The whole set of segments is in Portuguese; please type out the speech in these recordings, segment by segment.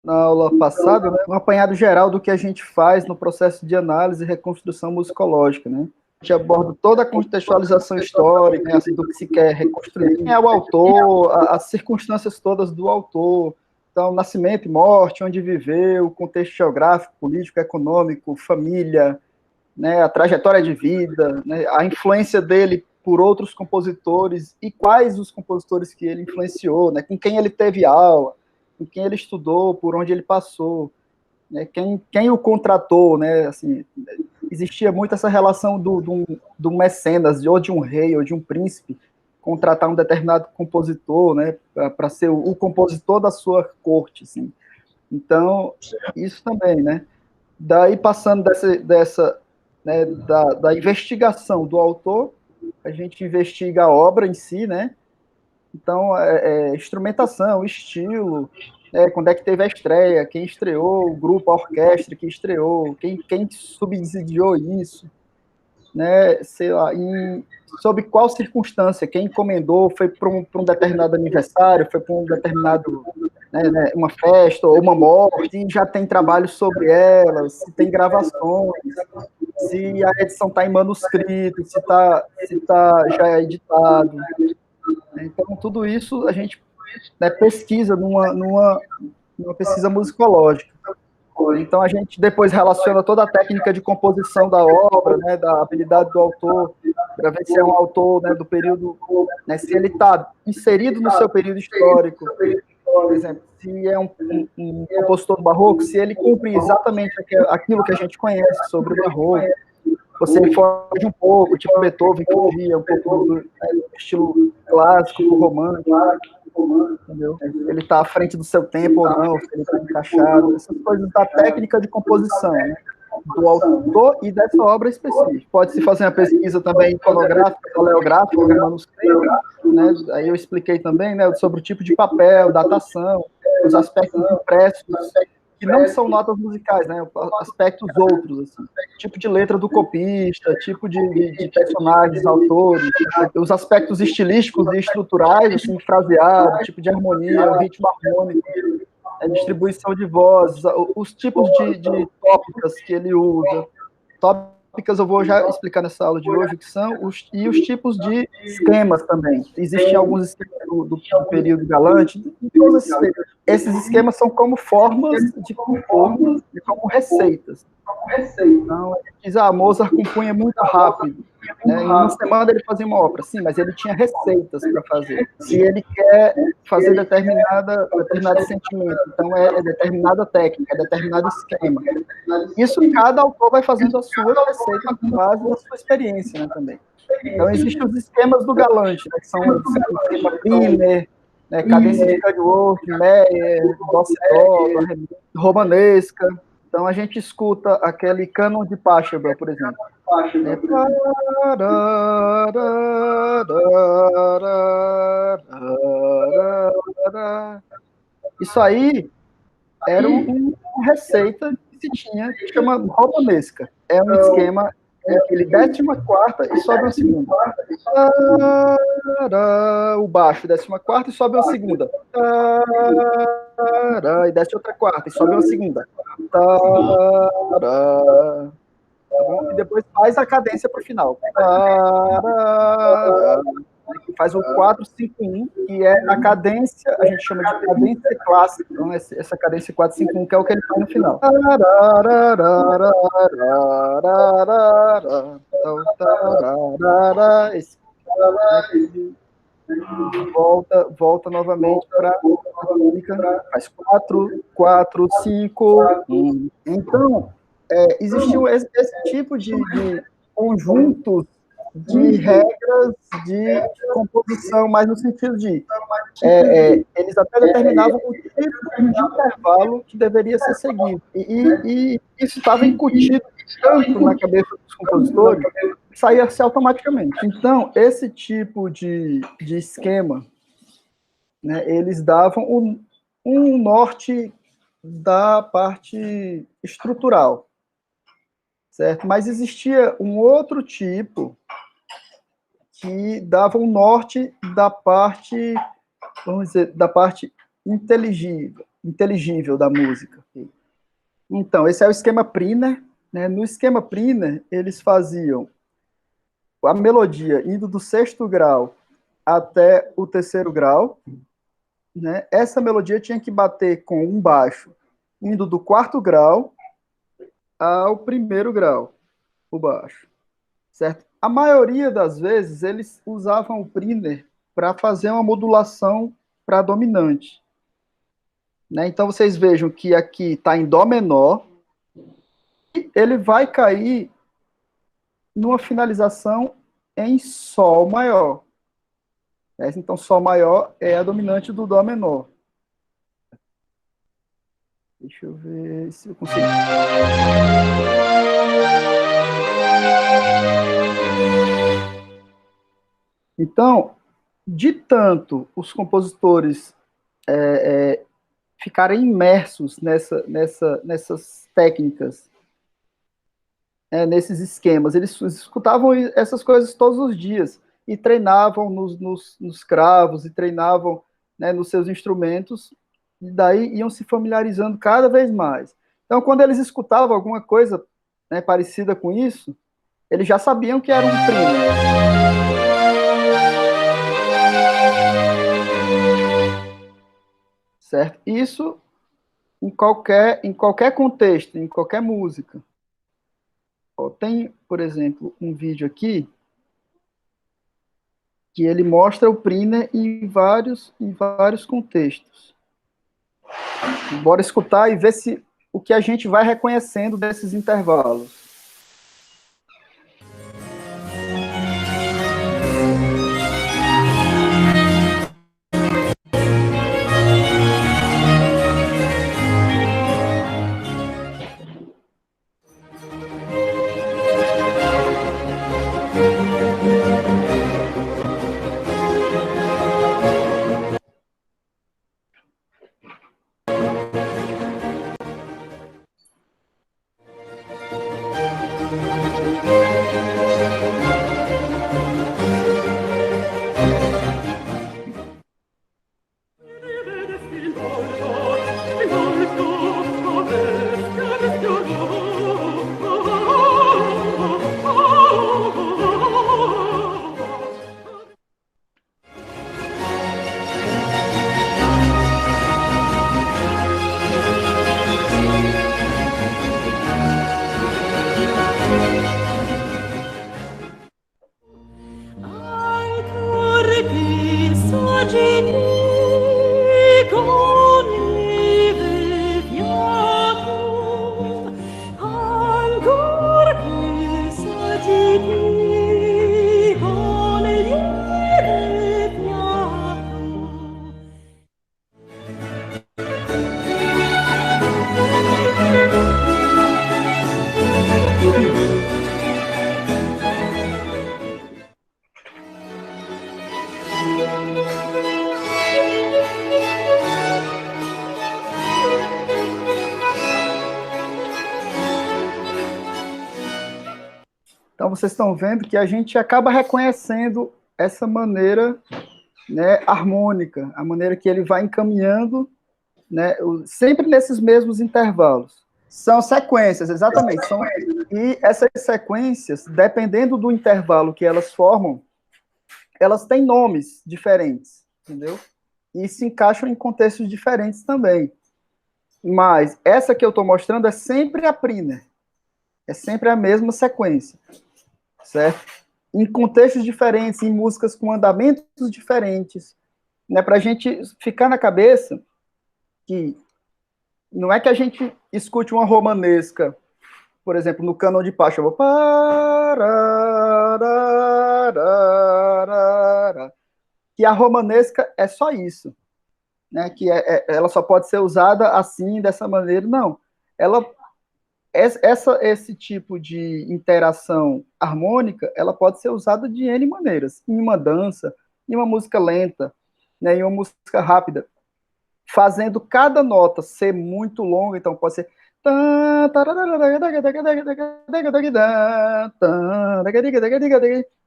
na aula passada, né, um apanhado geral do que a gente faz no processo de análise e reconstrução musicológica, né? A gente aborda toda a contextualização histórica, né, assim, do que se quer reconstruir. Quem é o autor, as circunstâncias todas do autor, então, nascimento e morte, onde viveu, o contexto geográfico, político, econômico, família, né, a trajetória de vida, né, a influência dele por outros compositores e quais os compositores que ele influenciou, né, com quem ele teve aula, com quem ele estudou, por onde ele passou, né, quem o contratou, né, assim, existia muito essa relação do mecenas, ou de um rei, ou de um príncipe, contratar um determinado compositor, né, para ser o compositor da sua corte, assim. Então, isso também, né, daí passando dessa né, da investigação do autor, a gente investiga a obra em si, né, então, instrumentação, estilo, quando é que teve a estreia, quem estreou, o grupo, a orquestra que estreou, quem subsidiou isso, né, sei lá, sob qual circunstância, quem encomendou, foi para um determinado aniversário, foi para um determinado, né, uma festa ou uma morte, e já tem trabalho sobre ela, se tem gravações, se a edição está em manuscrito, se tá já é editado. Então, tudo isso a gente, né, pesquisa numa pesquisa musicológica. Então, a gente depois relaciona toda a técnica de composição da obra, né, da habilidade do autor, para ver se é um autor, né, do período, né, se ele está inserido no seu período histórico, por exemplo, se é um compositor do barroco, se ele cumpre exatamente aquilo que a gente conhece sobre o barroco, ou se ele foge um pouco, tipo Beethoven, que fugia um pouco do estilo clássico, do romântico, entendeu? Ele está à frente do seu tempo ou não, se ele está encaixado, essas coisas da técnica de composição, né, do autor e dessa obra específica. Pode-se fazer uma pesquisa também iconográfica, paleográfica, no manuscrito, né, aí eu expliquei também, né, sobre o tipo de papel, datação, os aspectos impressos, que não são notas musicais, né, aspectos outros, assim, tipo de letra do copista, tipo de personagens, autores, os aspectos estilísticos e estruturais, assim, fraseado, tipo de harmonia, o ritmo harmônico, a distribuição de vozes, os tipos de tópicas que ele usa. Tópicas eu vou já explicar nessa aula de hoje, que são os tipos de esquemas também. Existem alguns esquemas do período galante, em todos esses esquemas são como formas de compor, e como receitas. Então, ele diz, Mozart compunha muito rápido, né? Em uma semana ele fazia uma ópera, sim, mas ele tinha receitas para fazer. Se ele quer fazer determinado sentimento, então é determinada técnica, é determinado esquema. Isso cada autor vai fazendo as suas receitas com base na sua experiência, né, também. Então, existem os esquemas do galante, né, que são o esquema Wiener, né, cadência de Cudworth, Meyer, Dó-Si-Dó, romanesca. Então, a gente escuta aquele cânon de Pachelbel, por exemplo. Isso aí era uma receita que se tinha, que chama romanesca. É um esquema em que ele desce uma quarta e sobe uma segunda. O baixo desce uma quarta e sobe uma segunda. E desce outra quarta e sobe uma segunda. Tá bom? E depois faz a cadência para o final. Faz o 4-5-1, que é a cadência, a gente chama de cadência clássica. Então, essa cadência 4-5-1, que é o que ele faz no final. Volta novamente para a tônica, faz 4-4-5-1. Então, existiu esse tipo de conjuntos de regras de composição, mas no sentido de eles até determinavam o tipo de intervalo que deveria ser seguido. E isso estava incutido tanto na cabeça dos compositores, que saía-se automaticamente. Então, esse tipo de esquema, né, eles davam um norte da parte estrutural, certo? Mas existia um outro tipo que dava um norte da parte, vamos dizer, da parte inteligível, inteligível da música. Então, esse é o esquema Priner, né? No esquema Priner, eles faziam a melodia indo do sexto grau até o terceiro grau, né? Essa melodia tinha que bater com um baixo indo do quarto grau ao primeiro grau, o baixo, certo? A maioria das vezes eles usavam o Priner para fazer uma modulação para dominante, né? Então vocês vejam que aqui está em Dó menor, e ele vai cair numa finalização em Sol maior. Então Sol maior é a dominante do Dó menor. Deixa eu ver se eu consigo. Então, de tanto os compositores ficarem imersos nessas técnicas, nesses esquemas, eles escutavam essas coisas todos os dias e treinavam nos cravos e treinavam, né, nos seus instrumentos, e daí iam se familiarizando cada vez mais. Então, quando eles escutavam alguma coisa, né, parecida com isso, eles já sabiam que era um primo. Certo? Isso em qualquer contexto, em qualquer música. Ó, tem, por exemplo, um vídeo aqui que ele mostra o Priner em vários contextos. Bora escutar e ver se o que a gente vai reconhecendo desses intervalos. Então, vocês estão vendo que a gente acaba reconhecendo essa maneira, né, harmônica, a maneira que ele vai encaminhando, né, sempre nesses mesmos intervalos. São sequências, exatamente. E essas sequências, dependendo do intervalo que elas formam, elas têm nomes diferentes, entendeu? E se encaixam em contextos diferentes também. Mas essa que eu estou mostrando é sempre a Priner. É sempre a mesma sequência. Certo? Em contextos diferentes, em músicas com andamentos diferentes, né, para a gente ficar na cabeça que não é que a gente escute uma romanesca, por exemplo, no Cânon de Pá, eu vou que a romanesca é só isso, né, que ela só pode ser usada assim, dessa maneira, não. Ela esse tipo de interação harmônica, ela pode ser usada de N maneiras, em uma dança, em uma música lenta, né, em uma música rápida, fazendo cada nota ser muito longa, então pode ser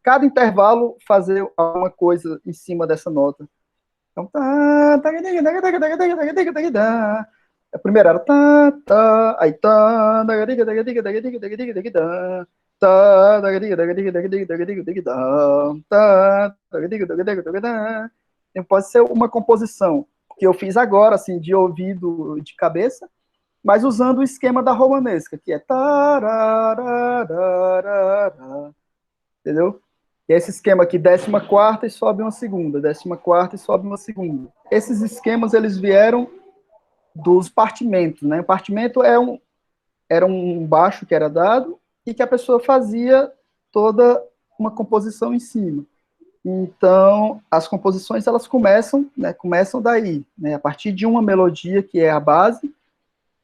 cada intervalo fazer alguma coisa em cima dessa nota, Então, a primeira era tá, tá, aí tá, pode ser uma composição que eu fiz agora, assim, de ouvido, de cabeça, mas usando o esquema da romanesca, que é entendeu? E esse esquema aqui, 14ª e sobe uma segunda, 14ª e sobe uma segunda. Esses esquemas, eles vieram dos partimentos, né? O partimento era um baixo que era dado e que a pessoa fazia toda uma composição em cima. Então, as composições, elas começam, né, começam daí, né, a partir de uma melodia que é a base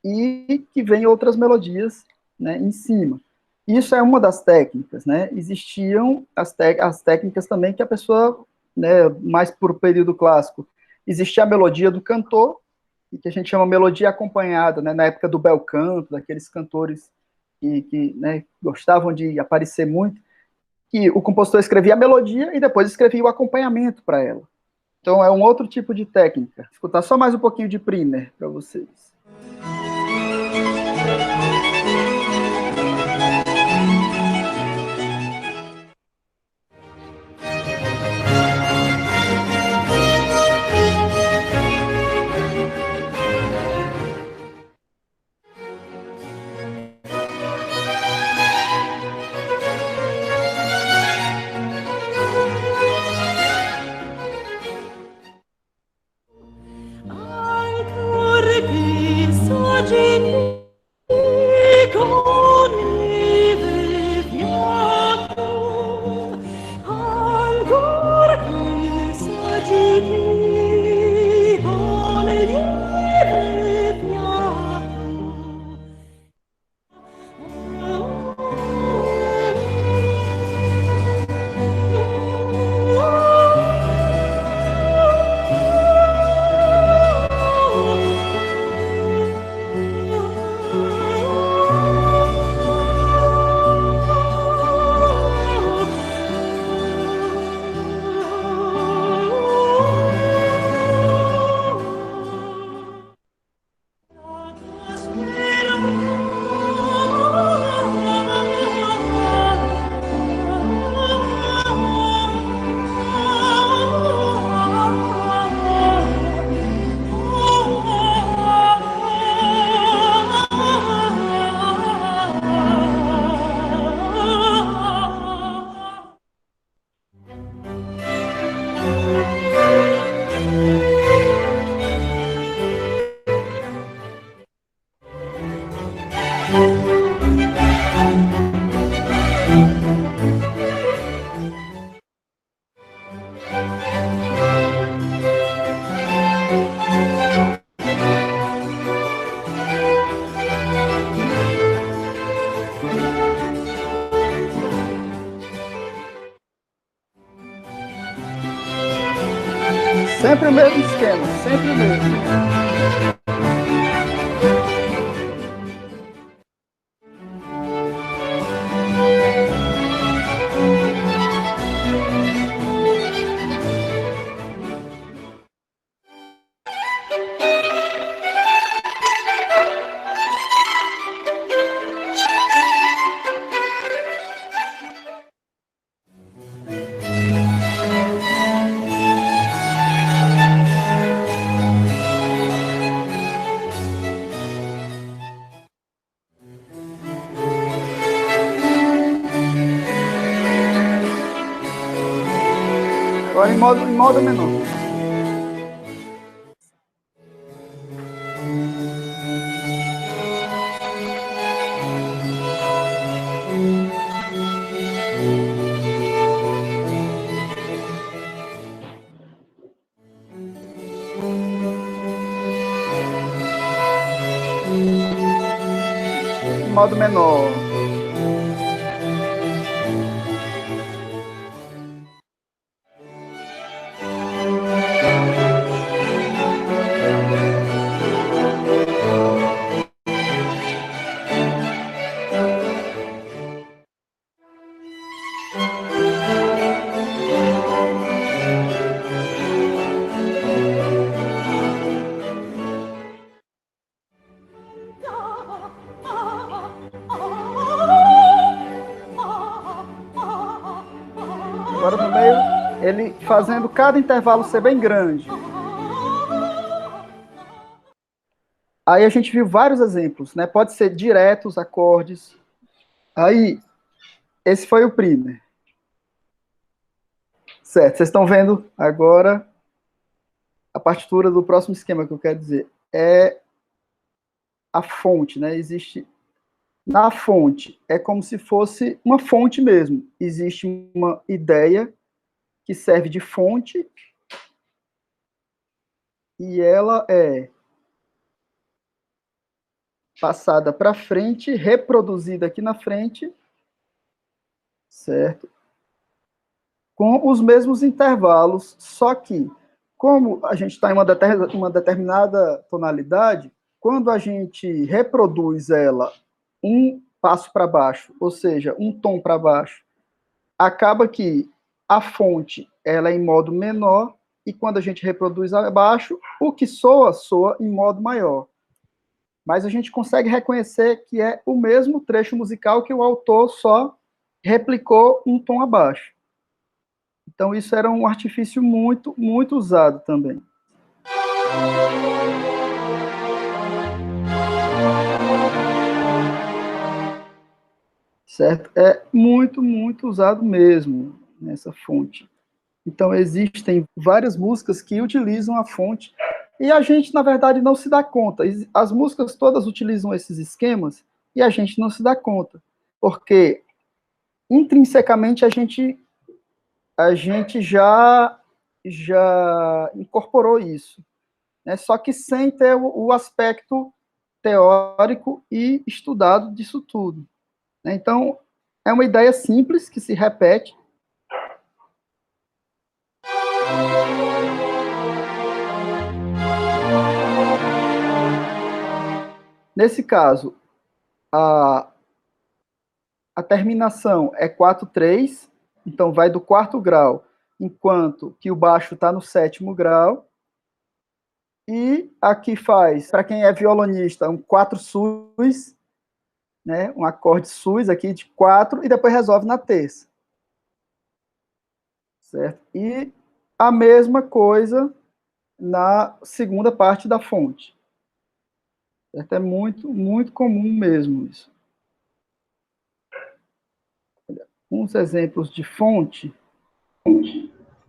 e que vem outras melodias, né, em cima. Isso é uma das técnicas, né? Existiam as técnicas também que a pessoa, né, mais por período clássico, existia a melodia do cantor, e que a gente chama melodia acompanhada, né, na época do bel canto, daqueles cantores que né, gostavam de aparecer muito, que o compositor escrevia a melodia e depois escrevia o acompanhamento para ela. Então é um outro tipo de técnica. Vou escutar só mais um pouquinho de Priner para vocês. Sempre o mesmo esquema, sempre o mesmo. Agora em modo menor. Em modo menor. Agora no meio, ele fazendo cada intervalo ser bem grande. Aí a gente viu vários exemplos, né? Pode ser direto os acordes. Aí, esse foi o primer. Certo, vocês estão vendo agora a partitura do próximo esquema que eu quero dizer. É a fonte, né? Existe na fonte, é como se fosse uma fonte mesmo. Existe uma ideia que serve de fonte e ela é passada para frente, reproduzida aqui na frente, certo? Com os mesmos intervalos, só que, como a gente está em uma determinada tonalidade, quando a gente reproduz ela um passo para baixo, ou seja, um tom para baixo, acaba que a fonte ela é em modo menor, e quando a gente reproduz abaixo, o que soa, soa em modo maior. Mas a gente consegue reconhecer que é o mesmo trecho musical que o autor só replicou um tom abaixo. Então, isso era um artifício muito, muito usado também. Certo? É muito, muito usado mesmo nessa fonte. Então, existem várias músicas que utilizam a fonte e a gente, na verdade, não se dá conta. As músicas todas utilizam esses esquemas e a gente não se dá conta, porque intrinsecamente a gente já incorporou isso, né? Só que sem ter o aspecto teórico e estudado disso tudo, né? Então, é uma ideia simples que se repete. Nesse caso, a terminação é 4/3, então vai do quarto grau, enquanto que o baixo está no sétimo grau. E aqui faz, para quem é violonista, um 4 sus, né, um acorde sus aqui de 4, e depois resolve na terça. Certo? E a mesma coisa na segunda parte da fonte. Certo? É muito, muito comum mesmo isso. Uns exemplos de fonte,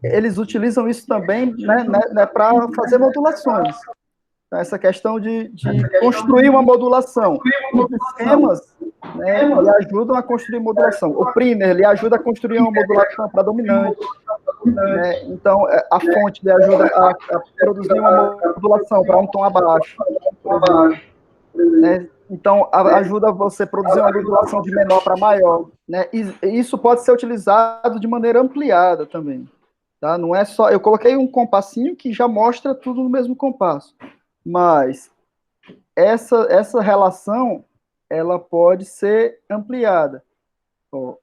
eles utilizam isso também, né, para fazer modulações. Então, essa questão de construir uma modulação. Os esquemas, né, lhe ajudam a construir modulação. O primer lhe ajuda a construir uma modulação para dominante. Né? Então, a fonte lhe ajuda a produzir uma modulação para um tom abaixo, por exemplo. Né? Então, ajuda você a produzir uma modulação de menor para maior. Né? E isso pode ser utilizado de maneira ampliada também. Tá? Não é só... Eu coloquei um compassinho que já mostra tudo no mesmo compasso. Mas essa relação, ela pode ser ampliada. Ó.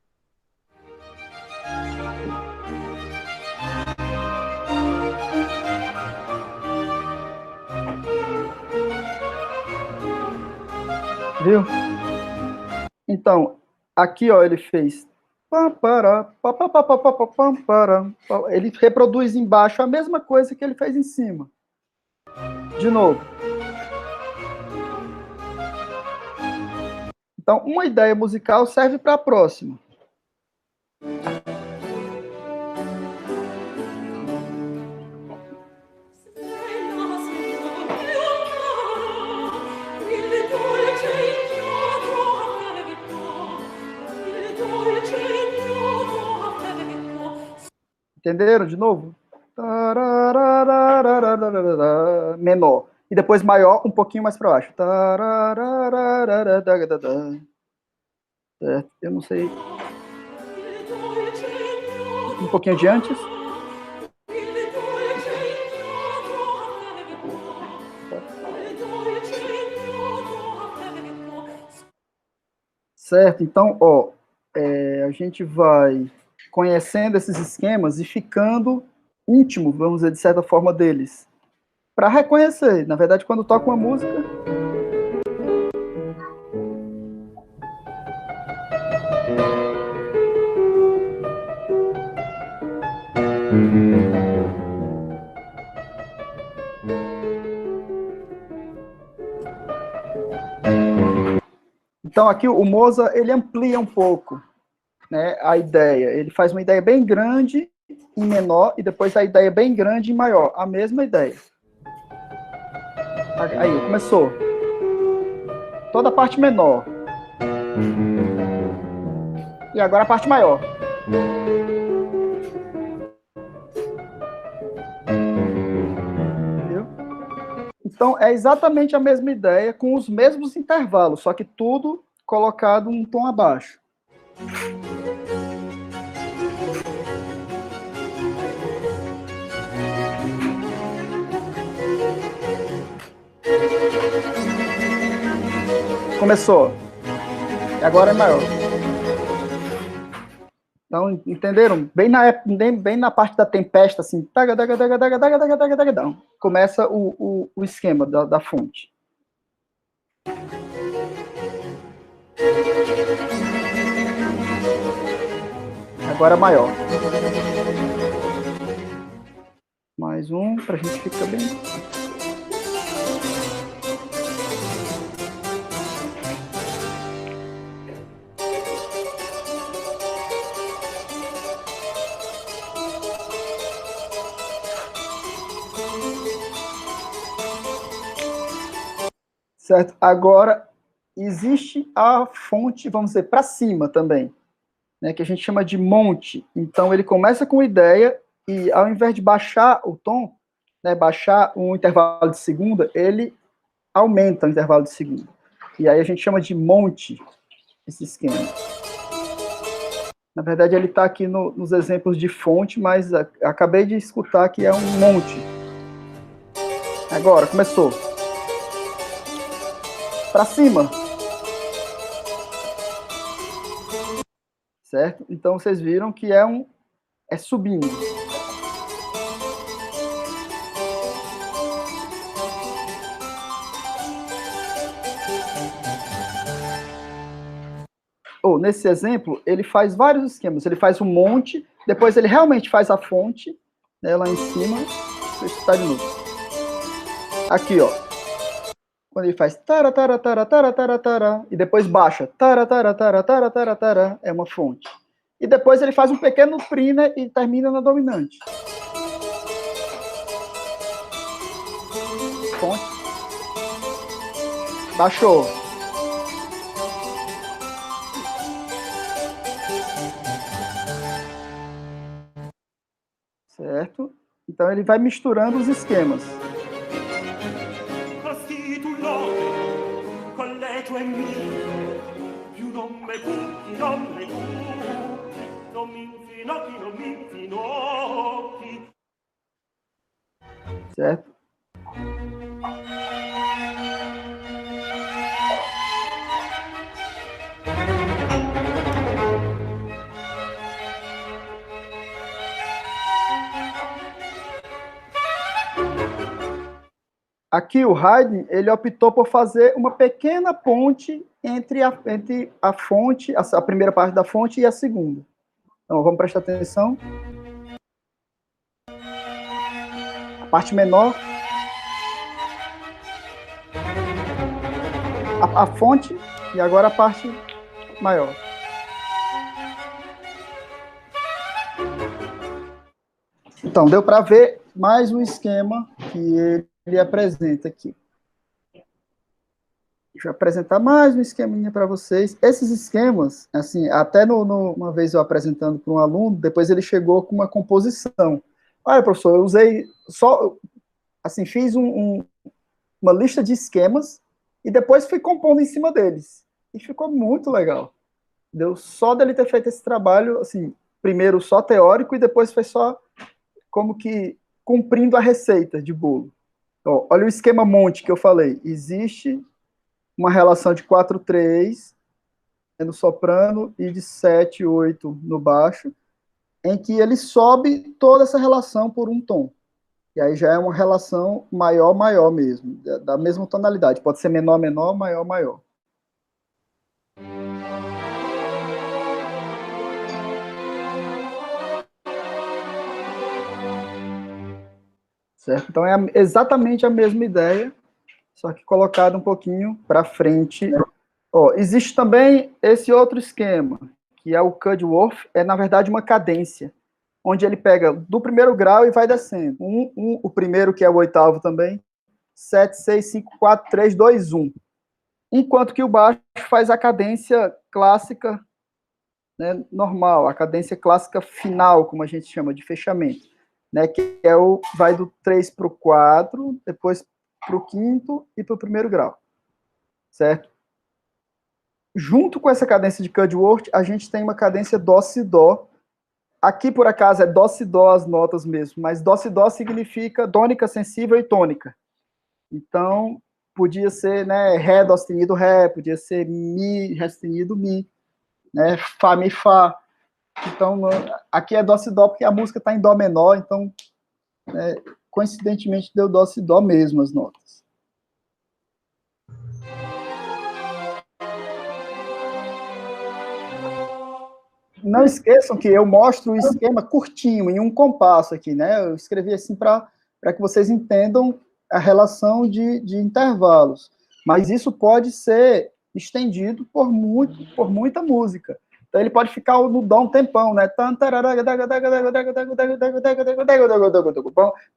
Viu? Então, aqui, ó, ele fez... Ele reproduz embaixo a mesma coisa que ele fez em cima. De novo. Então, uma ideia musical serve para a próxima. Entenderam? De novo. Menor. E depois maior, um pouquinho mais para baixo. Eu não sei. Um pouquinho de antes. Certo? Então, ó, a gente vai conhecendo esses esquemas e ficando íntimo, vamos dizer, de certa forma, deles. Para reconhecer. Na verdade, quando toca uma música... Então, aqui o Mozart, ele amplia um pouco, né, a ideia. Ele faz uma ideia bem grande em menor e depois a ideia bem grande em maior. A mesma ideia. Aí, começou. Toda a parte menor. E agora a parte maior. Viu? Então, é exatamente a mesma ideia, com os mesmos intervalos, só que tudo colocado um tom abaixo. Começou. E agora é maior. Então, entenderam? Bem na parte da tempesta, assim, começa o esquema da fonte. Agora é maior. Mais um, para a gente ficar bem. Certo? Agora, existe a fonte, vamos dizer, para cima também, né, que a gente chama de monte. Então, ele começa com ideia e, ao invés de baixar o tom, né, baixar um intervalo de segunda, ele aumenta o intervalo de segunda. E aí a gente chama de monte esse esquema. Na verdade, ele está aqui nos exemplos de fonte, mas acabei de escutar que é um monte. Agora, começou. Para cima. Certo? Então, vocês viram que é subindo. Ou, nesse exemplo, ele faz vários esquemas. Ele faz um monte, depois ele realmente faz a fonte, né, lá em cima. Deixa eu escutar de novo. Aqui, ó. Quando ele faz tara, tara, tara, tara, tara, tara, e depois baixa, tara, tara, tara, tara, tara, tara, é uma fonte. E depois ele faz um pequeno prima e termina na dominante. Fonte. Baixou. Certo? Então ele vai misturando os esquemas. Certo? Aqui o Haydn, ele optou por fazer uma pequena ponte entre a fonte, a primeira parte da fonte e a segunda. Então, vamos prestar atenção. A parte menor. A fonte e agora a parte maior. Então, deu para ver mais um esquema que ele apresenta aqui. Deixa eu apresentar mais um esqueminha para vocês. Esses esquemas, assim, até uma vez eu apresentando para um aluno, depois ele chegou com uma composição. Olha, professor, eu usei só, assim, fiz uma lista de esquemas e depois fui compondo em cima deles. E ficou muito legal. Deu só dele ter feito esse trabalho, assim, primeiro só teórico e depois foi só como que cumprindo a receita de bolo. Ó, olha o esquema monte que eu falei. Existe uma relação de 4/3 no soprano e de 7/8 no baixo, em que ele sobe toda essa relação por um tom. E aí já é uma relação maior-maior mesmo, da mesma tonalidade. Pode ser menor-menor, maior-maior. Certo? Então é exatamente a mesma ideia, só que colocado um pouquinho para frente, Ó, existe também esse outro esquema, que é o Cudworth, é na verdade uma cadência, onde ele pega do primeiro grau e vai descendo. O primeiro, que é o oitavo também, 7, 6, 5, 4, 3, 2, 1. Enquanto que o baixo faz a cadência clássica, né, normal, a cadência clássica final, como a gente chama, de fechamento, né, que é vai do 3 para o 4, depois para o quinto e para o primeiro grau, certo? Junto com essa cadência de Cudworth, a gente tem uma cadência Dó-Si-Dó. Aqui, por acaso, é Dó-Si-Dó as notas mesmo, mas Dó-Si-Dó significa tônica sensível e tônica. Então, podia ser, né, Ré, Dó sustenido, Ré, podia ser Mi, Ré sustenido, Mi, né, Fá, Mi, Fá. Então, aqui é Dó-Si-Dó porque a música está em Dó menor, então, coincidentemente, deu Dó-Si-Dó mesmo as notas. Não esqueçam que eu mostro o esquema curtinho, em um compasso aqui, né? Eu escrevi assim para que vocês entendam a relação de intervalos. Mas isso pode ser estendido por muita música. Então ele pode ficar no dó um tempão, né?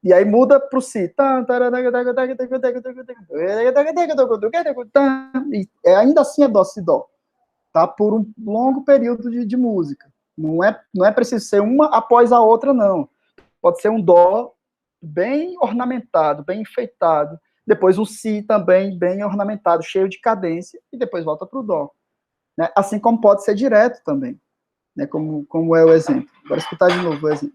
E aí muda para o si. E ainda assim é dó, si, dó. Tá? Por um longo período de música. Não é preciso ser uma após a outra, não. Pode ser um dó bem ornamentado, bem enfeitado, depois um si também bem ornamentado, cheio de cadência, e depois volta para o dó. Né? Assim como pode ser direto também, né? Como é o exemplo. Agora escutar de novo o exemplo.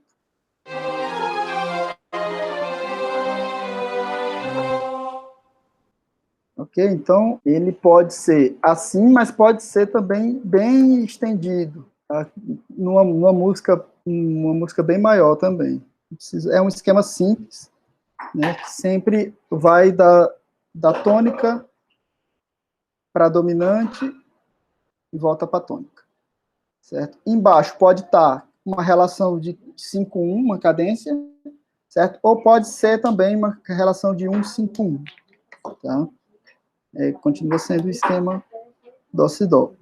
Ok? Então, ele pode ser assim, mas pode ser também bem estendido, tá? Numa música bem maior também. É um esquema simples, né, que sempre vai da tônica para a dominante e volta para a tônica, certo? Embaixo pode estar uma relação de 5-1, uma cadência, certo? Ou pode ser também uma relação de 1-5-1, tá? Continua sendo o esquema Dó-Si-Dó.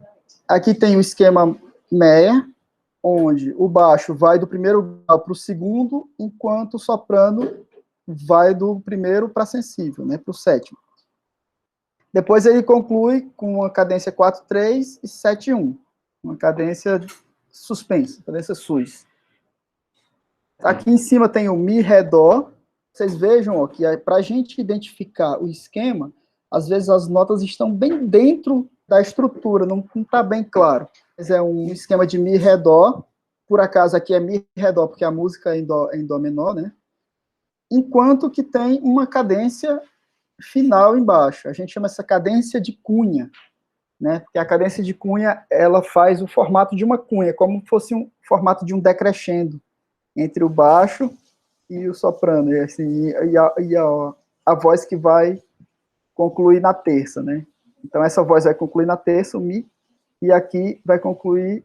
Aqui tem o esquema Meyer, onde o baixo vai do primeiro grau para o segundo, enquanto o soprano vai do primeiro para sensível, né, para o sétimo. Depois ele conclui com uma cadência 4-3 e 7-1, uma cadência suspensa, cadência sus. Aqui em cima tem o Mi, Ré, Dó. Vocês vejam ó, que para a gente identificar o esquema, às vezes as notas estão bem dentro da estrutura, não está bem claro. Mas é um esquema de Mi, Ré, Dó. Por acaso aqui é Mi, Ré, Dó, porque a música é em Dó menor, né? Enquanto que tem uma cadência final embaixo. A gente chama essa cadência de cunha, né? Porque a cadência de cunha, ela faz o formato de uma cunha, como fosse um formato de um decrescendo entre o baixo e o soprano, e, assim, a voz que vai concluir na terça, né? Então essa voz vai concluir na terça, o mi, e aqui vai concluir,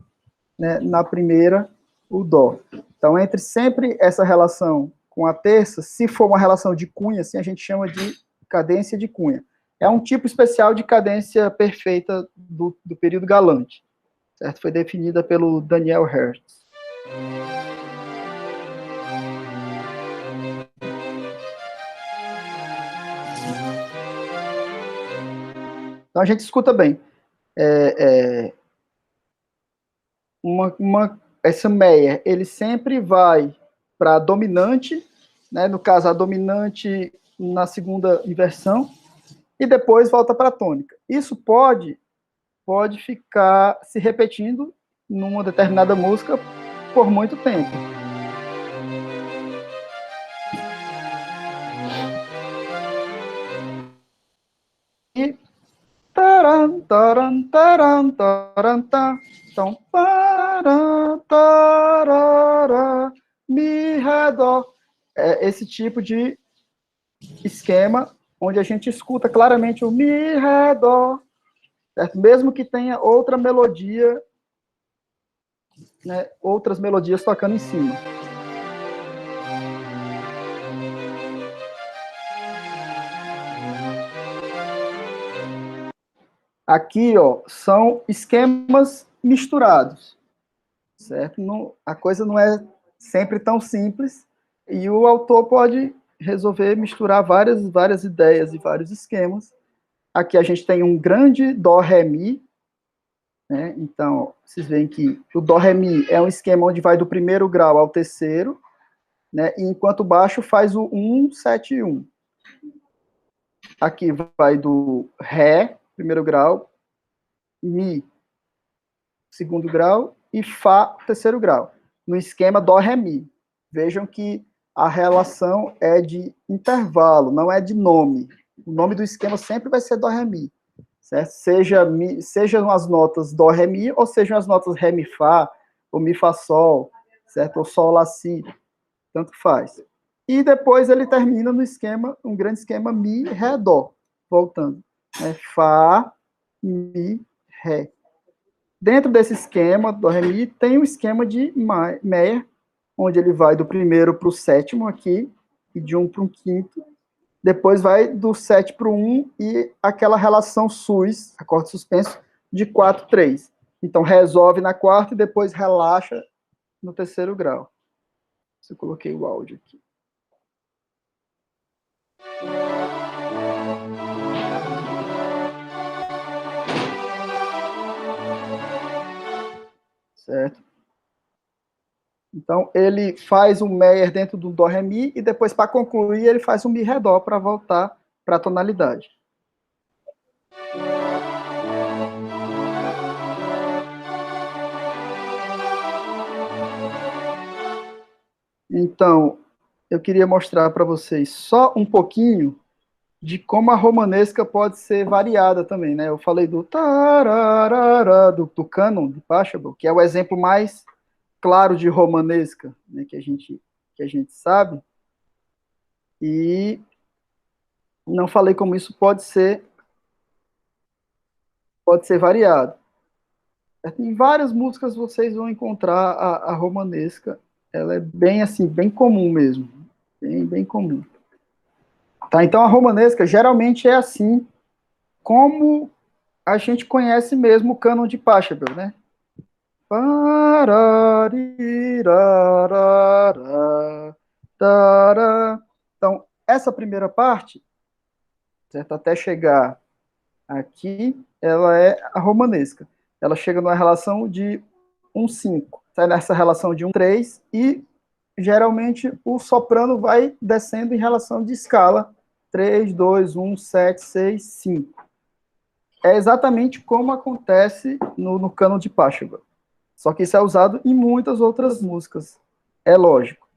né, na primeira, o dó. Então entre sempre essa relação com a terça, se for uma relação de cunha, assim, a gente chama de cadência de cunha. É um tipo especial de cadência perfeita do período galante, certo? Foi definida pelo Daniel Hertz. Então a gente escuta bem. Essa Meyer, ele sempre vai para a dominante, né? No caso, a dominante na segunda inversão, e depois volta para a tônica. Isso pode ficar se repetindo numa determinada música por muito tempo. E taran, taran, taran, taran, taran. Então, para, tarara, mi, ré, dó. É esse tipo de esquema onde a gente escuta claramente o mi, ré, dó, certo? Mesmo que tenha outra melodia, né, outras melodias tocando em cima. Aqui, ó, são esquemas misturados, certo? Não, a coisa não é sempre tão simples e o autor pode resolver misturar várias ideias e vários esquemas. Aqui a gente tem um grande dó, ré, mi, né? Então, vocês veem que o dó, ré, mi é um esquema onde vai do primeiro grau ao terceiro, né? E enquanto o baixo faz o 1, 7 e 1. Aqui vai do ré, primeiro grau, mi, segundo grau, e fá, terceiro grau, no esquema dó, ré, mi. Vejam que a relação é de intervalo, não é de nome. O nome do esquema sempre vai ser dó, ré, mi, certo? Sejam as notas dó, ré, mi, ou sejam as notas ré, mi, fá, ou mi, fá, sol, certo? Ou sol, lá, si, tanto faz. E depois ele termina no esquema, um grande esquema mi, ré, dó, voltando, né? Fá, mi, ré. Dentro desse esquema do Ré Mi, tem o esquema de Meyer, onde ele vai do primeiro para o sétimo aqui, e de um para o quinto. Depois vai do 7 para o 1 e aquela relação sus, acorde suspenso, de 4, 3. Então resolve na quarta e depois relaxa no terceiro grau. Eu coloquei o áudio aqui. Certo? Então, ele faz um Meyer dentro do Dó, Ré, Mi, e depois, para concluir, ele faz um Mi, Ré, Dó, para voltar para a tonalidade. Então, eu queria mostrar para vocês só um pouquinho de como a romanesca pode ser variada também, né? Eu falei do tararara, do cânon de Pachelbel, que é o exemplo mais claro de romanesca, né, que a gente sabe, e não falei como isso pode ser variado. Em várias músicas vocês vão encontrar a romanesca, ela é bem assim, bem comum mesmo, bem comum. Tá, então a romanesca geralmente é assim, como a gente conhece mesmo o cânon de Pachelbel, né? Então, essa primeira parte, certo? Até chegar aqui, ela é a romanesca. Ela chega numa relação de 1,5. Sai nessa relação de 1,3 e geralmente o soprano vai descendo em relação de escala 3, 2, 1, 7, 6, 5. É exatamente como acontece no cânon de Pachelbel. Só que isso é usado em muitas outras músicas. É lógico.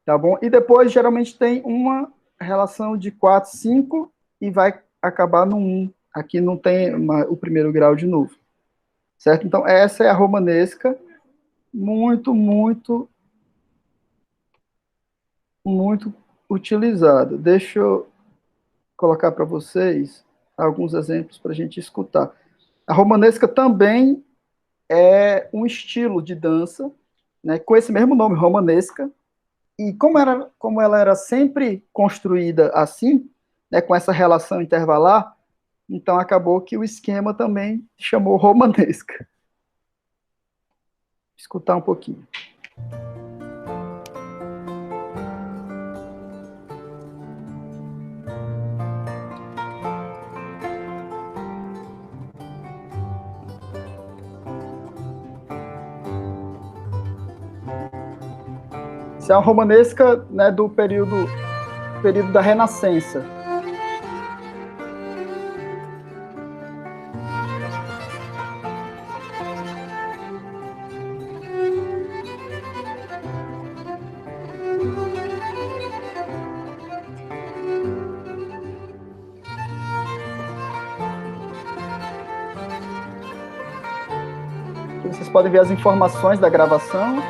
Tá bom? E depois, geralmente, tem uma relação de 4, 5 e vai acabar no 1. Aqui não tem o primeiro grau de novo. Certo? Então, essa é a romanesca. Muito, muito, muito utilizada. Deixa eu colocar para vocês alguns exemplos para a gente escutar. A romanesca também é um estilo de dança, né, com esse mesmo nome, romanesca, e como ela era sempre construída assim, né, com essa relação intervalar, então acabou que o esquema também chamou romanesca. Vou escutar um pouquinho. Isso é uma romanesca, né, do período da Renascença. Aqui vocês podem ver as informações da gravação.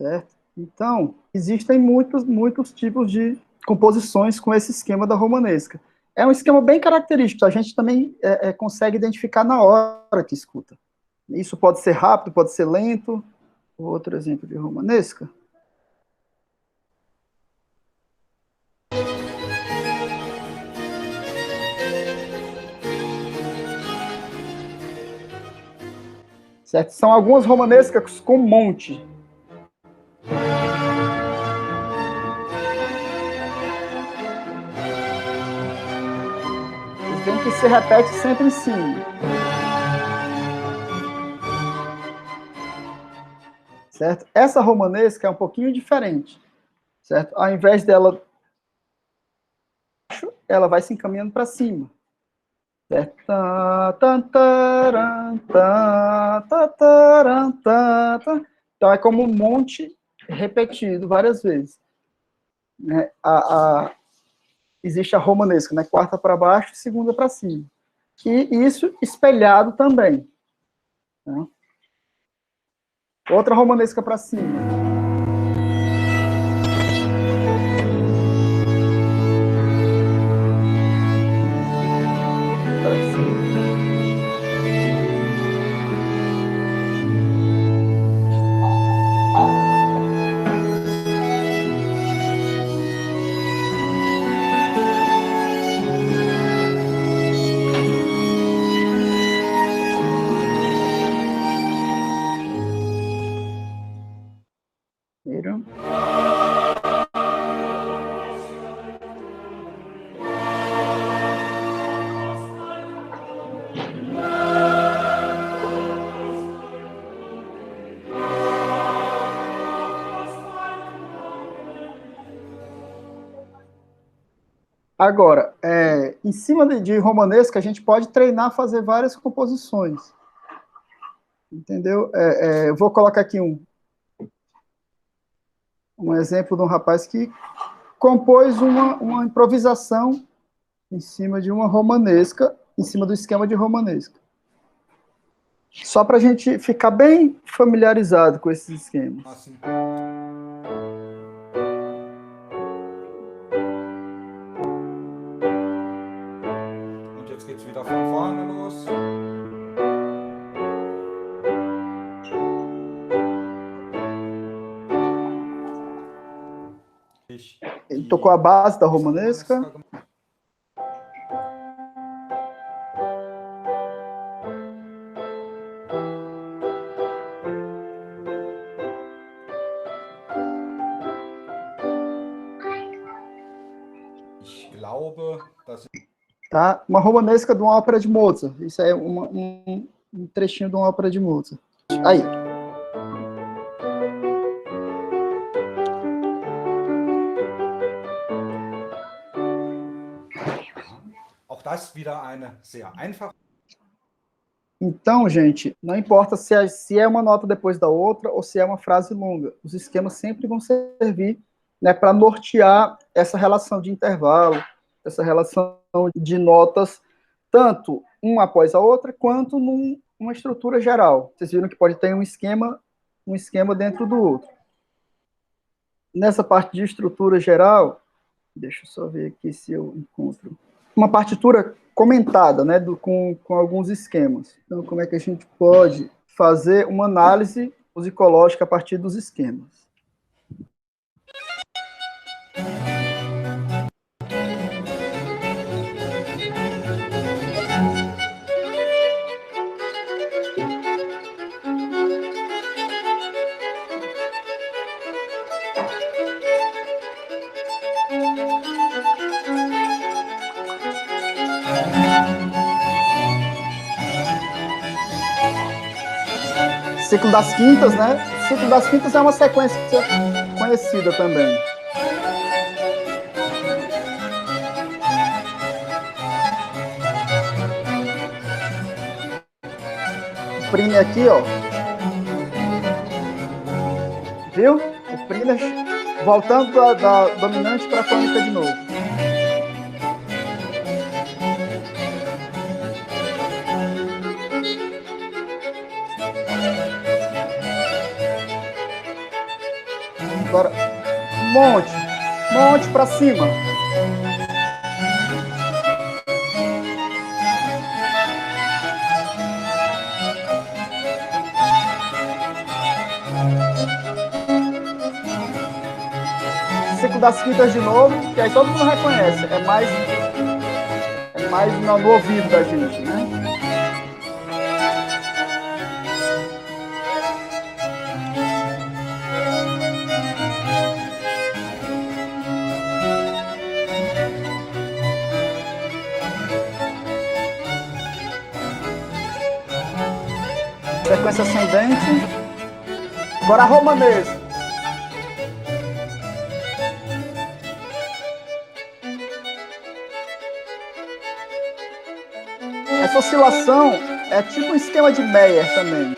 certo? Então, existem muitos tipos de composições com esse esquema da romanesca. É um esquema bem característico, a gente também consegue identificar na hora que escuta. Isso pode ser rápido, pode ser lento. Outro exemplo de romanesca. Certo? São algumas romanescas com monte. Vocês veem que se repete sempre em cima. Certo? Essa romanesca é um pouquinho diferente. Certo? Ao invés dela, ela vai se encaminhando para cima. Certo? Então é como um monte repetido várias vezes. Né? Existe a romanesca, né? Quarta para baixo e segunda para cima. E isso espelhado também. Né? Outra romanesca para cima. Agora, em cima de romanesca, a gente pode treinar a fazer várias composições. Entendeu? Eu vou colocar aqui um exemplo de um rapaz que compôs uma improvisação em cima de uma romanesca, em cima do esquema de romanesca. Só para a gente ficar bem familiarizado com esses esquemas. Assim. Und jetzt geht's wieder von vorne los. Ele tocou a base da romanesca. Tá? Uma romanesca de uma ópera de Mozart. Isso é um trechinho de uma ópera de Mozart. Aí. Auch das wieder eine sehr einfache. Então, gente, não importa se é uma nota depois da outra ou se é uma frase longa. Os esquemas sempre vão servir, né, para nortear essa relação de intervalo, essa relação de notas, tanto uma após a outra, quanto numa estrutura geral. Vocês viram que pode ter um esquema dentro do outro. Nessa parte de estrutura geral, deixa eu só ver aqui se eu encontro uma partitura comentada, né, com alguns esquemas. Então, como é que a gente pode fazer uma análise musicológica a partir dos esquemas? Ciclo das quintas, né? O ciclo das quintas é uma sequência conhecida também. O prime aqui, ó. Viu? O prime voltando da dominante para a tônica de novo. Agora, monte. Monte para cima. Cinco das quintas de novo, que aí todo mundo reconhece. É mais no ouvido da gente, né? Sequência ascendente. Agora a romanesa. Essa oscilação é tipo um esquema de Meyer também.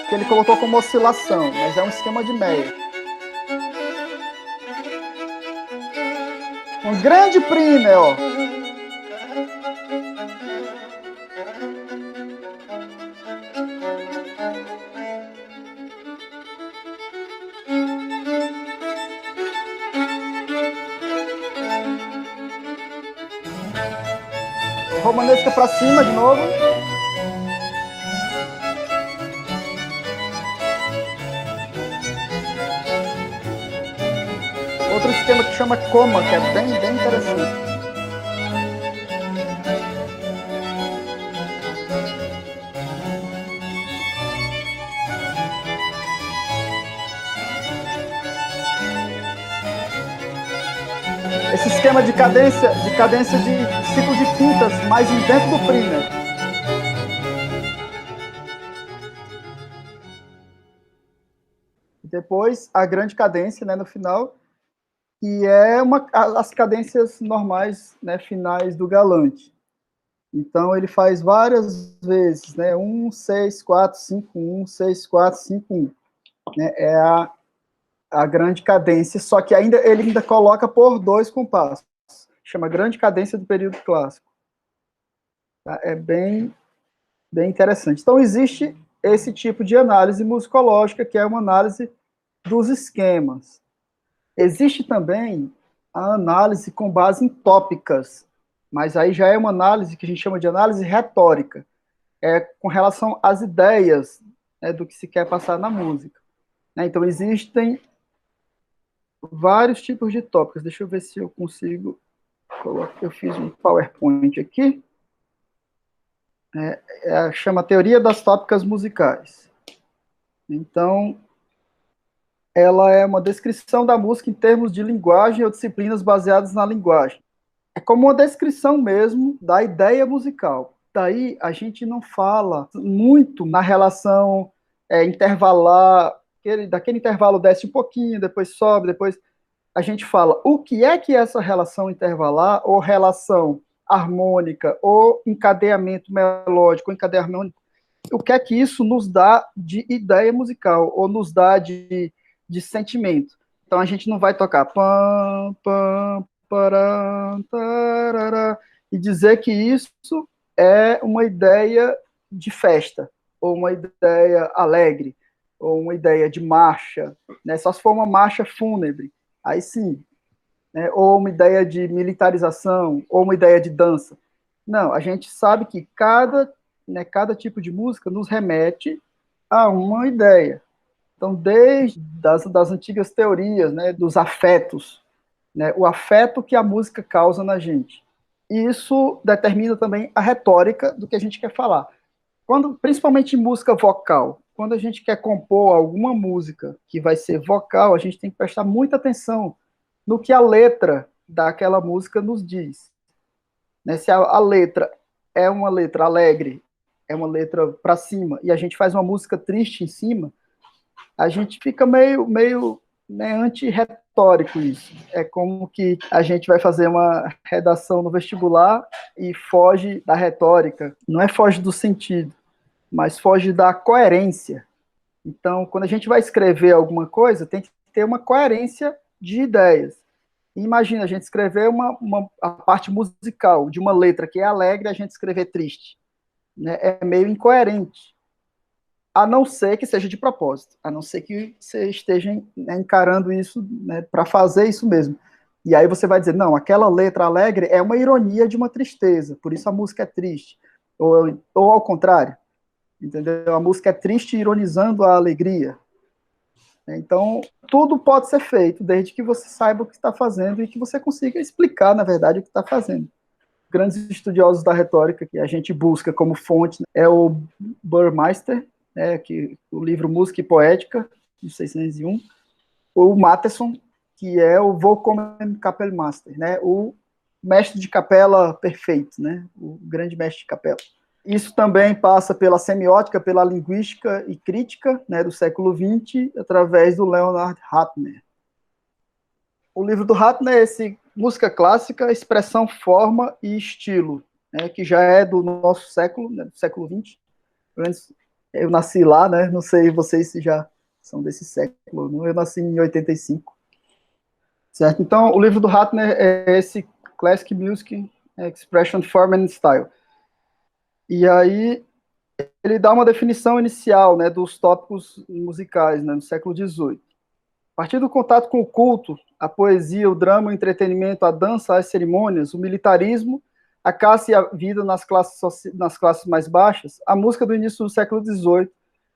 Que ele colocou como oscilação, mas é um esquema de Meyer. Um grande primer, ó. Romanesca para cima de novo. Outro esquema que chama coma, que é bem interessante. Esse esquema de cadência de ciclo de quintas, mais dentro do primer. Depois, a grande cadência, né, no final, que é as cadências normais, né, finais do galante. Então, ele faz várias vezes, né, 1, 6, 4, 5, 1, 6, 4, 5, 1. Né, é a grande cadência, só que ele ainda coloca por 2 compassos. Chama grande cadência do período clássico. Tá? É bem interessante. Então, existe esse tipo de análise musicológica, que é uma análise dos esquemas. Existe também a análise com base em tópicas, mas aí já é uma análise que a gente chama de análise retórica, com relação às ideias, né, do que se quer passar na música. Né? Então, existem vários tipos de tópicos. Deixa eu ver se eu consigo colocar. Eu fiz um PowerPoint aqui. Chama Teoria das Tópicas Musicais. Então, ela é uma descrição da música em termos de linguagem ou disciplinas baseadas na linguagem. É como uma descrição mesmo da ideia musical. Daí, a gente não fala muito na relação intervalar, daquele intervalo desce um pouquinho, depois sobe, depois a gente fala o que é que essa relação intervalar, ou relação harmônica, ou encadeamento melódico, ou encadeamento, o que é que isso nos dá de ideia musical, ou nos dá de sentimento. Então a gente não vai tocar pam, pam, param, tarará, e dizer que isso é uma ideia de festa, ou uma ideia alegre, ou uma ideia de marcha, né? Só se for uma marcha fúnebre, aí sim, né? Ou uma ideia de militarização, ou uma ideia de dança. Não, a gente sabe que cada tipo de música nos remete a uma ideia. Então, desde das antigas teorias, né, dos afetos, né, o afeto que a música causa na gente. E isso determina também a retórica do que a gente quer falar. Principalmente em música vocal, quando a gente quer compor alguma música que vai ser vocal, a gente tem que prestar muita atenção no que a letra daquela música nos diz. Né, se a letra é uma letra alegre, é uma letra para cima, e a gente faz uma música triste em cima, a gente fica meio né, anti-retórico isso. É como que a gente vai fazer uma redação no vestibular e foge da retórica. Não é foge do sentido, mas foge da coerência. Então, quando a gente vai escrever alguma coisa, tem que ter uma coerência de ideias. Imagina a gente escrever a parte musical de uma letra que é alegre e a gente escrever triste. Né? É meio incoerente. a não ser que seja de propósito, a não ser que você esteja, né, encarando isso, né, para fazer isso mesmo. E aí você vai dizer, não, aquela letra alegre é uma ironia de uma tristeza, por isso a música é triste. Ou ao contrário, entendeu? A música é triste ironizando a alegria. Então, tudo pode ser feito, desde que você saiba o que está fazendo e que você consiga explicar, na verdade, o que está fazendo. Grandes estudiosos da retórica que a gente busca como fonte é o Burmeister, né, o livro Música e Poética, de 601, o Mattheson, que é o Vollkommen Kapellmeister, né, o mestre de capela perfeito, né, o grande mestre de capela. Isso também passa pela semiótica, pela linguística e crítica, né, do século XX, através do Leonard Ratner. O livro do Ratner é esse música clássica, expressão, forma e estilo, né, que já é do nosso século, né, do século XX. Eu nasci lá, né, não sei vocês se já são desse século, eu nasci em 85. Certo? Então, o livro do Ratner é esse Classic Music, Expression, Form and Style. E aí, ele dá uma definição inicial, né, dos tópicos musicais, né, no século XVIII. A partir do contato com o culto, a poesia, o drama, o entretenimento, a dança, as cerimônias, o militarismo, a caça e a vida nas classes mais baixas, a música do início do século XVIII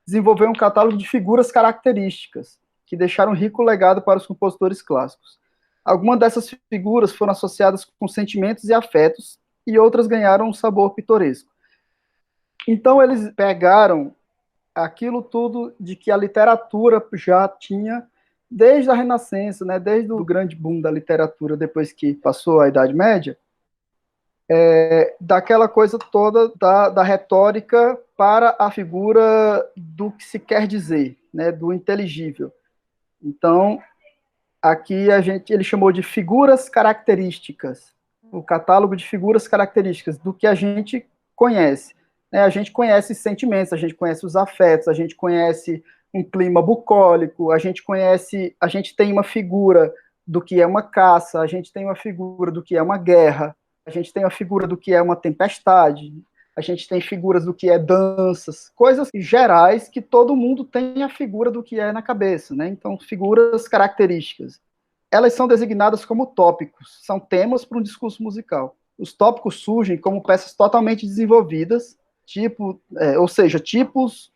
desenvolveu um catálogo de figuras características que deixaram um rico legado para os compositores clássicos. Algumas dessas figuras foram associadas com sentimentos e afetos, e outras ganharam um sabor pitoresco. Então, eles pegaram aquilo tudo de que a literatura já tinha desde a Renascença, né, desde o grande boom da literatura, depois que passou a Idade Média, daquela coisa toda da retórica para a figura do que se quer dizer, né, do inteligível. Então, aqui ele chamou de figuras características, o catálogo de figuras características do que a gente conhece. A gente conhece sentimentos, a gente conhece os afetos, a gente conhece um clima bucólico, a gente tem uma figura do que é uma caça, a gente tem uma figura do que é uma guerra, a gente tem uma figura do que é uma tempestade, a gente tem figuras do que é danças, coisas gerais que todo mundo tem a figura do que é na cabeça, né? Então, figuras características. Elas são designadas como tópicos, são temas para um discurso musical. Os tópicos surgem como peças totalmente desenvolvidas, ou seja, tipos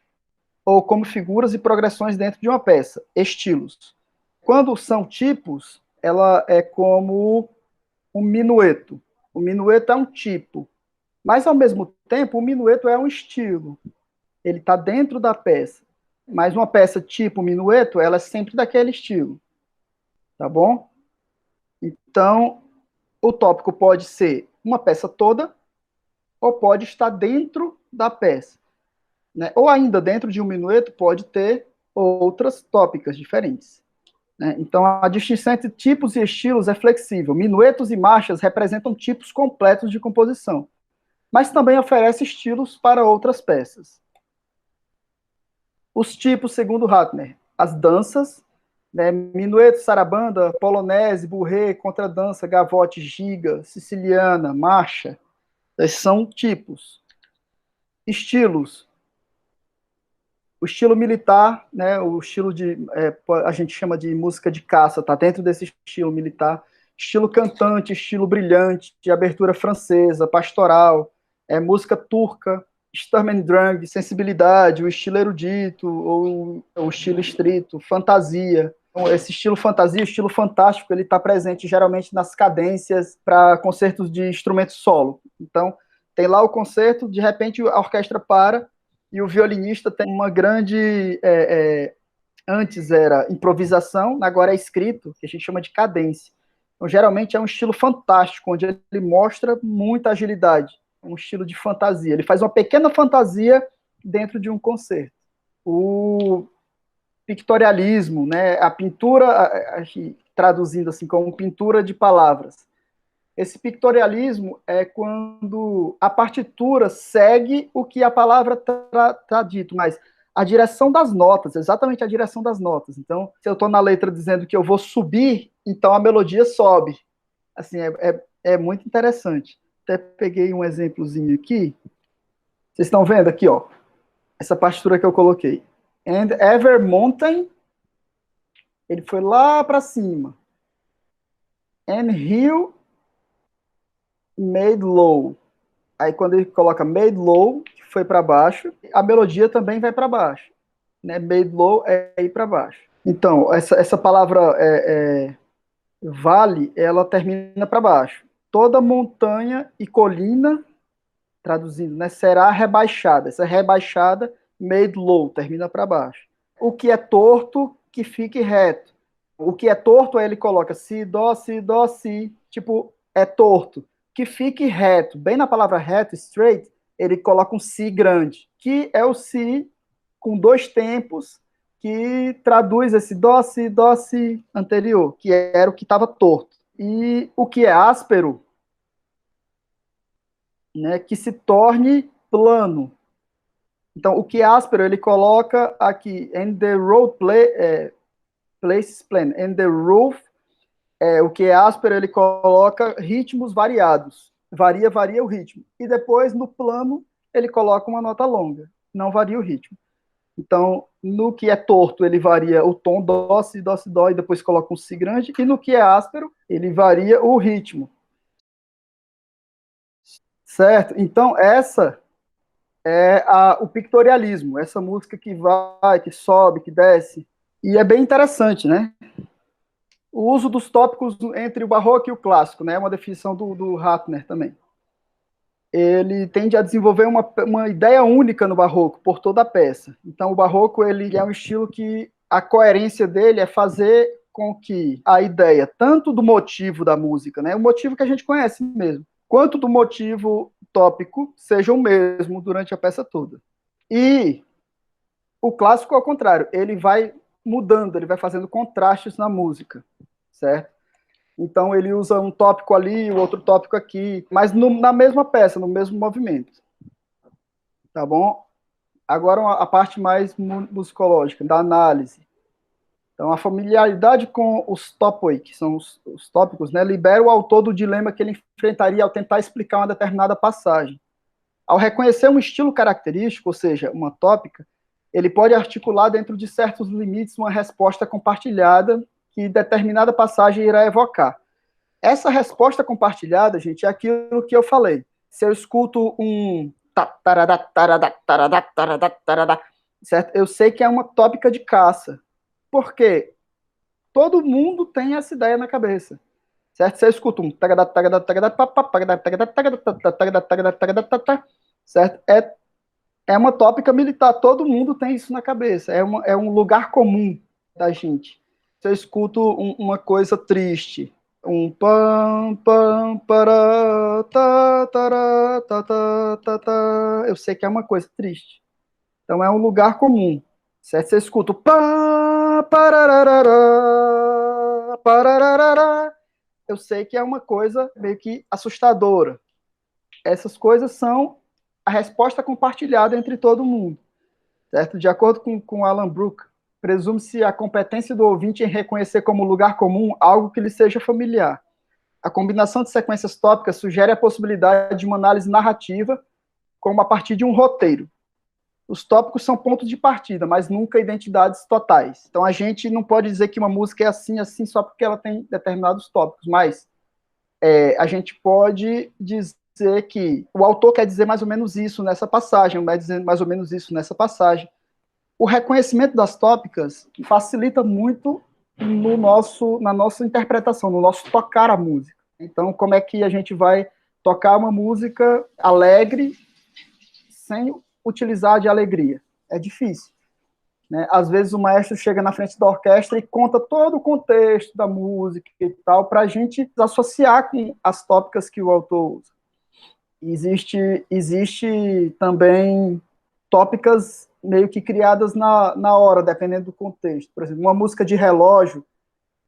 ou como figuras e progressões dentro de uma peça, estilos. Quando são tipos, ela é como um minueto. O minueto é um tipo, mas ao mesmo tempo o minueto é um estilo. Ele está dentro da peça, mas uma peça tipo minueto, ela é sempre daquele estilo, tá bom? Então, o tópico pode ser uma peça toda ou pode estar dentro da peça, né? Ou ainda dentro de um minueto pode ter outras tópicas diferentes, né? Então, a distinção entre tipos e estilos é flexível. Minuetos e marchas representam tipos completos de composição, mas também oferece estilos para outras peças. Os tipos, segundo Ratner, as danças, né, minueto, sarabanda, polonese, bourrée, contradança, gavote, giga, siciliana, marcha, esses são tipos. Estilos, o estilo militar, né, o estilo a gente chama de música de caça, está dentro desse estilo militar. Estilo cantante, estilo brilhante, de abertura francesa, pastoral, música turca, Sturm und Drang, sensibilidade, o estilo erudito, ou o estilo estrito, fantasia. Então, esse estilo fantasia, o estilo fantástico, ele está presente geralmente nas cadências para concertos de instrumento solo. Então, tem lá o concerto, de repente a orquestra para, e o violinista tem uma grande... antes era improvisação, agora é escrito, que a gente chama de cadência. Então, geralmente é um estilo fantástico, onde ele mostra muita agilidade, um estilo de fantasia. Ele faz uma pequena fantasia dentro de um concerto. O pictorialismo, né, a pintura, traduzindo assim, como pintura de palavras. Esse pictorialismo é quando a partitura segue o que a palavra está dito, mas a direção das notas, exatamente a direção das notas. Então, se eu estou na letra dizendo que eu vou subir, então a melodia sobe. Assim, é muito interessante. Até peguei um exemplozinho aqui. Vocês estão vendo aqui, ó. essa partitura que eu coloquei. And Ever Mountain, ele foi lá para cima. And Hill Made Low. Aí quando ele coloca Made Low, que foi para baixo, a melodia também vai para baixo. Né? Made Low é ir para baixo. Então, essa palavra vale, ela termina para baixo. Toda montanha e colina, traduzindo, né, será rebaixada. Essa rebaixada, made low, termina para baixo. O que é torto, que fique reto. O que é torto, aí ele coloca si, dó, si. Tipo, é torto. Que fique reto. Bem na palavra reto, straight, ele coloca um si grande, que é o si com dois tempos, que traduz esse dó, si anterior, que era o que estava torto. E o que é áspero, né, que se torne plano. Então, o que é áspero, ele coloca aqui, and the road places plan, and the roof, o que é áspero, ele coloca ritmos variados. Varia o ritmo. E depois, no plano, ele coloca uma nota longa. Não varia o ritmo. Então, no que é torto, ele varia o tom dó, si, dó, e depois coloca um si grande. E no que é áspero, ele varia o ritmo. Certo? Então, essa é o pictorialismo, essa música que vai, que sobe, que desce. E é bem interessante, né? O uso dos tópicos entre o barroco e o clássico, né? É uma definição do Ratner também. Ele tende a desenvolver uma ideia única no barroco, por toda a peça. Então, o barroco ele é um estilo que a coerência dele é fazer com que a ideia, tanto do motivo da música, né? O motivo que a gente conhece mesmo, quanto do motivo tópico, seja o mesmo durante a peça toda. E o clássico, ao contrário, ele vai mudando, ele vai fazendo contrastes na música, certo? Então ele usa um tópico ali, o outro tópico aqui, mas na mesma peça, no mesmo movimento. Tá bom? Agora a parte mais musicológica, da análise. Então a familiaridade com os topoi, que são os tópicos, né, libera o autor do dilema que ele enfrentaria ao tentar explicar uma determinada passagem. Ao reconhecer um estilo característico, ou seja, uma tópica, ele pode articular dentro de certos limites uma resposta compartilhada que determinada passagem irá evocar. Essa resposta compartilhada, gente, é aquilo que eu falei. Se eu escuto um certo? Eu sei que é uma tópica de caça. Por quê? Todo mundo tem essa ideia na cabeça. Certo? Se eu escuto um certo? É uma tópica militar, todo mundo tem isso na cabeça, é um lugar comum da gente. Se eu escuto uma coisa triste, um pam, pam, pará, tá, tará, tá, eu sei que é uma coisa triste. Então é um lugar comum, certo? Se eu escuto pam, parararará, parararará, eu sei que é uma coisa meio que assustadora. Essas coisas são a resposta compartilhada entre todo mundo, certo? De acordo com Alan Brooke, presume-se a competência do ouvinte em reconhecer como lugar comum algo que lhe seja familiar. A combinação de sequências tópicas sugere a possibilidade de uma análise narrativa como a partir de um roteiro. Os tópicos são pontos de partida, mas nunca identidades totais. Então a gente não pode dizer que uma música é assim, só porque ela tem determinados tópicos, mas a gente pode dizer que o autor quer dizer mais ou menos isso nessa passagem, vai dizer mais ou menos isso nessa passagem. O reconhecimento das tópicas facilita muito na nossa interpretação, no nosso tocar a música. Então, como é que a gente vai tocar uma música alegre sem utilizar de alegria? É difícil. Né? Às vezes o maestro chega na frente da orquestra e conta todo o contexto da música e tal, para a gente associar com as tópicas que o autor usa. Existe também tópicas meio que criadas na hora, dependendo do contexto. Por exemplo, uma música de relógio,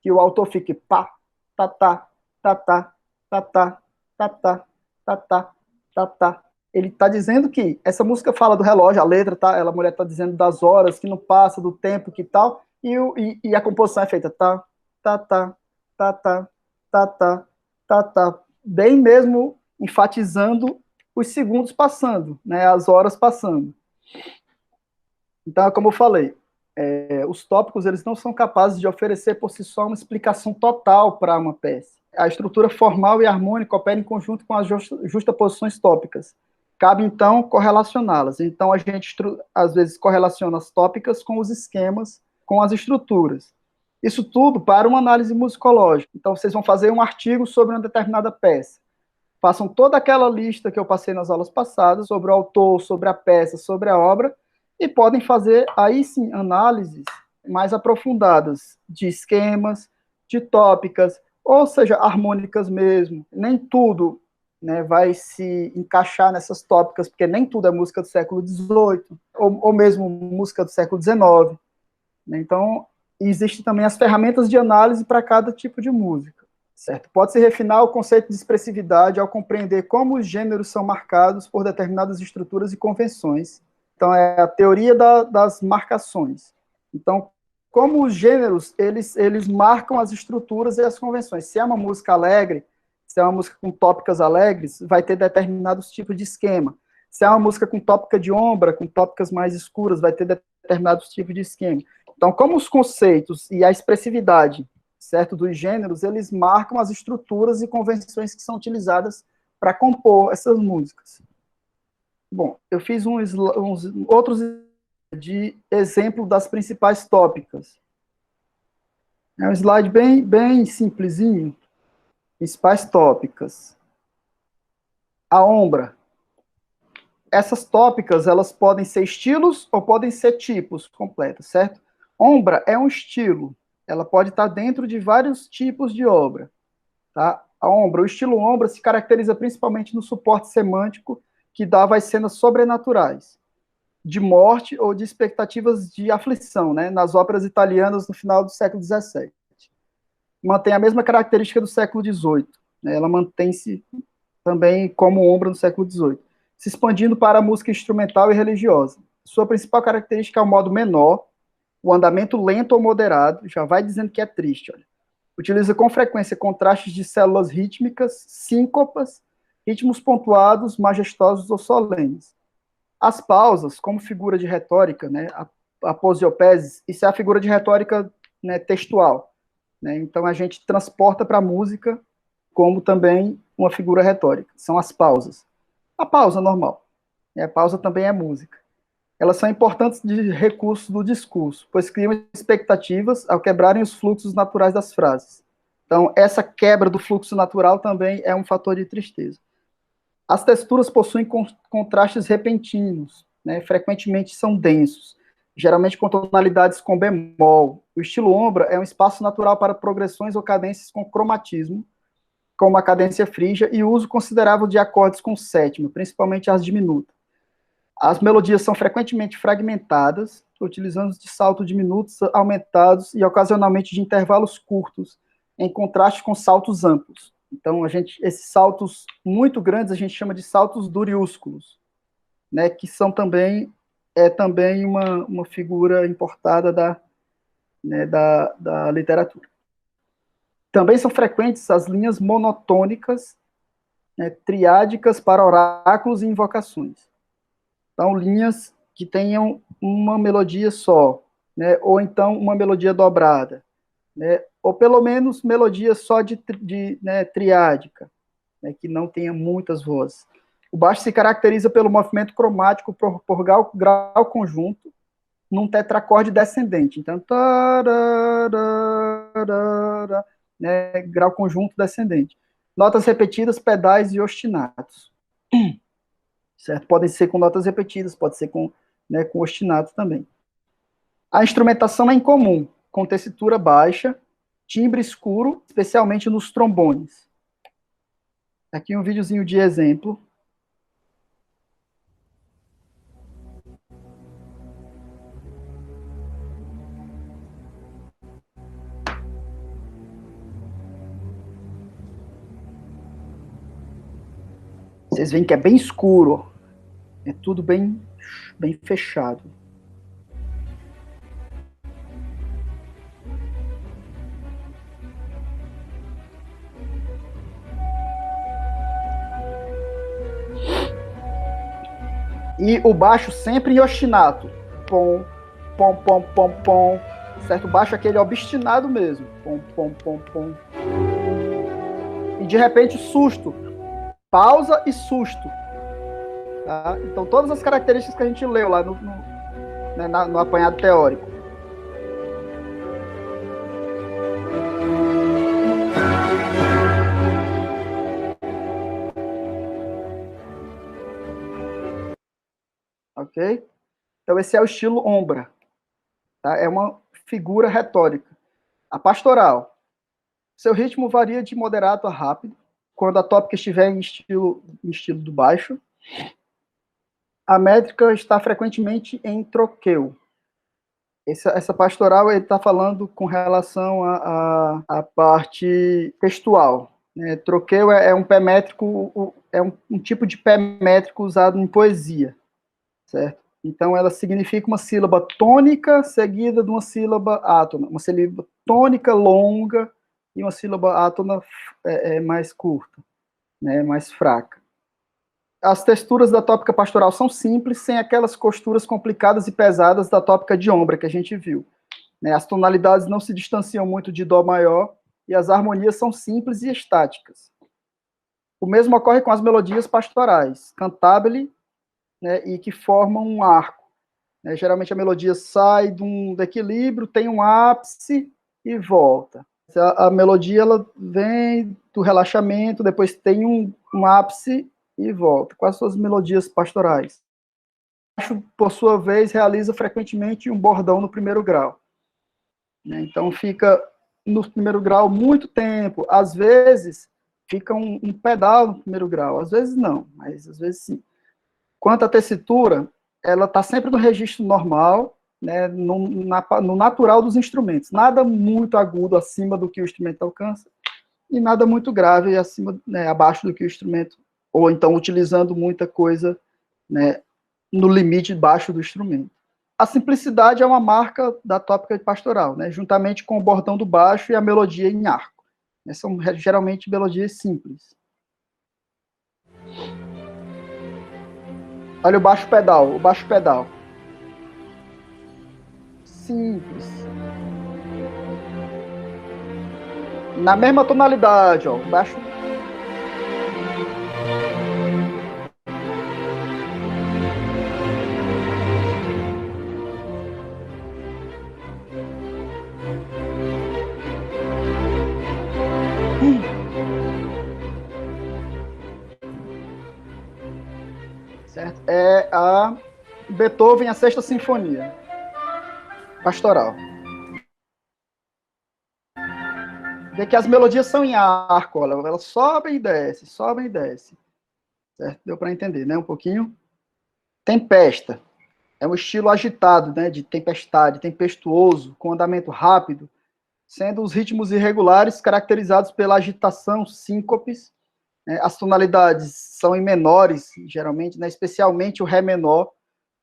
que o autor fique pá, tá, tá, tá, tá, tá, tá, tá, tá, tá, tá, tá, tá. Ele está dizendo que essa música fala do relógio, a letra, tá? A mulher está dizendo das horas que não passa, do tempo que tal, e a composição é feita tá, tá, tá, tá, tá, tá, tá, tá, tá, bem mesmo enfatizando os segundos passando, né, as horas passando. Então, como eu falei, os tópicos eles não são capazes de oferecer por si só uma explicação total para uma peça. A estrutura formal e harmônica opera em conjunto com as justaposições tópicas. Cabe, então, correlacioná-las. Então, a gente, às vezes, correlaciona as tópicas com os esquemas, com as estruturas. Isso tudo para uma análise musicológica. Então, vocês vão fazer um artigo sobre uma determinada peça. Façam toda aquela lista que eu passei nas aulas passadas, sobre o autor, sobre a peça, sobre a obra, e podem fazer, aí sim, análises mais aprofundadas de esquemas, de tópicas, ou seja, harmônicas mesmo. Nem tudo, né, vai se encaixar nessas tópicas, porque nem tudo é música do século XVIII, ou mesmo música do século XIX. Né? Então, existem também as ferramentas de análise para cada tipo de música. Certo? Pode-se refinar o conceito de expressividade ao compreender como os gêneros são marcados por determinadas estruturas e convenções. Então, é a teoria das marcações. Então, como os gêneros, eles marcam as estruturas e as convenções. Se é uma música alegre, se é uma música com tópicas alegres, vai ter determinados tipos de esquema. Se é uma música com tópica de ombra, com tópicas mais escuras, vai ter determinados tipos de esquema. Então, como os conceitos e a expressividade, certo, dos gêneros, eles marcam as estruturas e convenções que são utilizadas para compor essas músicas. Bom, eu fiz uns outros de exemplo das principais tópicas. É um slide bem simplesinho. Principais tópicas. A ombra. Essas tópicas, elas podem ser estilos ou podem ser tipos completos, certo? Ombra é um estilo. Ela pode estar dentro de vários tipos de obra. Tá? A ombra, o estilo ombra se caracteriza principalmente no suporte semântico que dava às cenas sobrenaturais, de morte ou de expectativas de aflição, né, nas óperas italianas no final do século XVII. Mantém a mesma característica do século XVIII. Né, ela mantém-se também como ombra no século XVIII, se expandindo para a música instrumental e religiosa. Sua principal característica é o modo menor, o andamento lento ou moderado, já vai dizendo que é triste, olha. Utiliza com frequência contrastes de células rítmicas, síncopas, ritmos pontuados, majestosos ou solenes. As pausas, como figura de retórica, né, a posiopese, isso é a figura de retórica, né, textual. Né, então, a gente transporta para a música como também uma figura retórica. São as pausas. A pausa normal. A pausa também é música. Elas são importantes de recursos do discurso, pois criam expectativas ao quebrarem os fluxos naturais das frases. Então, essa quebra do fluxo natural também é um fator de tristeza. As texturas possuem contrastes repentinos, né? Frequentemente são densos, geralmente com tonalidades com bemol. O estilo ombra é um espaço natural para progressões ou cadências com cromatismo, com uma cadência frígia e uso considerável de acordes com sétima, principalmente as diminutas. As melodias são frequentemente fragmentadas, utilizando de saltos diminutos, aumentados e ocasionalmente de intervalos curtos, em contraste com saltos amplos. Então, esses saltos muito grandes a gente chama de saltos duriúsculos, né, que são também uma figura importada da literatura. Também são frequentes as linhas monotônicas, né, triádicas para oráculos e invocações. Então, linhas que tenham uma melodia só, né, ou então uma melodia dobrada, né, ou pelo menos melodia só né, triádica, né, que não tenha muitas vozes. O baixo se caracteriza pelo movimento cromático por grau conjunto num tetracorde descendente. Então, né, grau conjunto descendente. Notas repetidas, pedais e ostinatos. Certo? Podem ser com notas repetidas, pode ser com, né, com ostinatos também. A instrumentação é incomum, com tessitura baixa, timbre escuro, especialmente nos trombones. Aqui um videozinho de exemplo. Vocês veem que é bem escuro. É tudo bem fechado. E o baixo sempre em ostinato. Pom, pom, pom, pom, pom. Certo? O baixo é aquele obstinado mesmo. Pom, pom, pom, pom. E de repente, susto. Pausa e susto. Tá? Então, todas as características que a gente leu lá no apanhado teórico. Ok? Então, esse é o estilo ombra. Tá? É uma figura retórica. A pastoral. Seu ritmo varia de moderado a rápido, quando a tópica estiver em estilo do baixo. A métrica está frequentemente em troqueu. Essa pastoral ele está falando com relação à parte textual. Né? Troqueu é um pé métrico, é um tipo de pé métrico usado em poesia, certo? Então, ela significa uma sílaba tônica seguida de uma sílaba átona, uma sílaba tônica longa e uma sílaba átona mais curta, né, mais fraca. As texturas da tópica pastoral são simples, sem aquelas costuras complicadas e pesadas da tópica de ombra que a gente viu. Né, as tonalidades não se distanciam muito de dó maior e as harmonias são simples e estáticas. O mesmo ocorre com as melodias pastorais, cantabile, né, e que formam um arco. Né, geralmente a melodia sai do equilíbrio, tem um ápice e volta. A melodia ela vem do relaxamento, depois tem um ápice e volta. Quais são as melodias pastorais? O baixo, por sua vez, realiza frequentemente um bordão no primeiro grau. Né, então fica no primeiro grau muito tempo. Às vezes fica um pedal no primeiro grau, às vezes não, mas às vezes sim. Quanto à tessitura, ela está sempre no registro normal, né, no natural dos instrumentos. Nada muito agudo acima do que o instrumento alcança e nada muito grave acima, né, abaixo do que o instrumento, ou então utilizando muita coisa, né, no limite baixo do instrumento. A simplicidade é uma marca da tópica pastoral, né, juntamente com o bordão do baixo e a melodia em arco. Né, são geralmente melodias simples. Olha o baixo pedal. Simples. Na mesma tonalidade, ó, baixo. Certo? É a Beethoven, a Sexta Sinfonia. Pastoral. Vê que as melodias são em arco, olha, elas sobem e descem, sobem e descem. Certo? Deu para entender, né? Um pouquinho. Tempesta. É um estilo agitado, né? De tempestade, tempestuoso, com andamento rápido, sendo os ritmos irregulares caracterizados pela agitação, síncopes. Né? As tonalidades são em menores, geralmente, né? Especialmente o ré menor,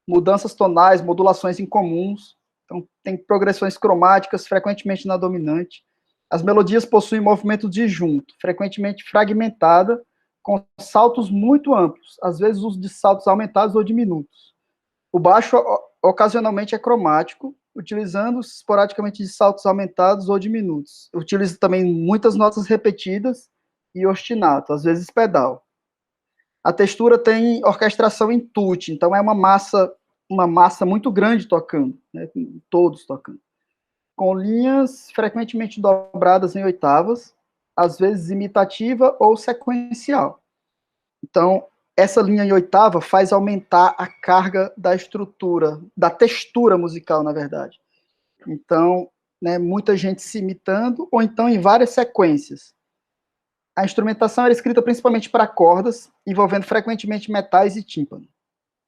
mudanças tonais, modulações incomuns. Então, tem progressões cromáticas, frequentemente na dominante. As melodias possuem movimento disjunto, frequentemente fragmentada, com saltos muito amplos, às vezes uso de saltos aumentados ou diminutos. O baixo, ocasionalmente, é cromático, utilizando esporadicamente de saltos aumentados ou diminutos. Utiliza também muitas notas repetidas e ostinato, às vezes pedal. A textura tem orquestração em tutti, então é uma massa muito grande tocando, né, todos tocando. Com linhas frequentemente dobradas em oitavas, às vezes imitativa ou sequencial. Então, essa linha em oitava faz aumentar a carga da estrutura, da textura musical, na verdade. Então, né, muita gente se imitando, ou então em várias sequências. A instrumentação era escrita principalmente para cordas, envolvendo frequentemente metais e tímpano.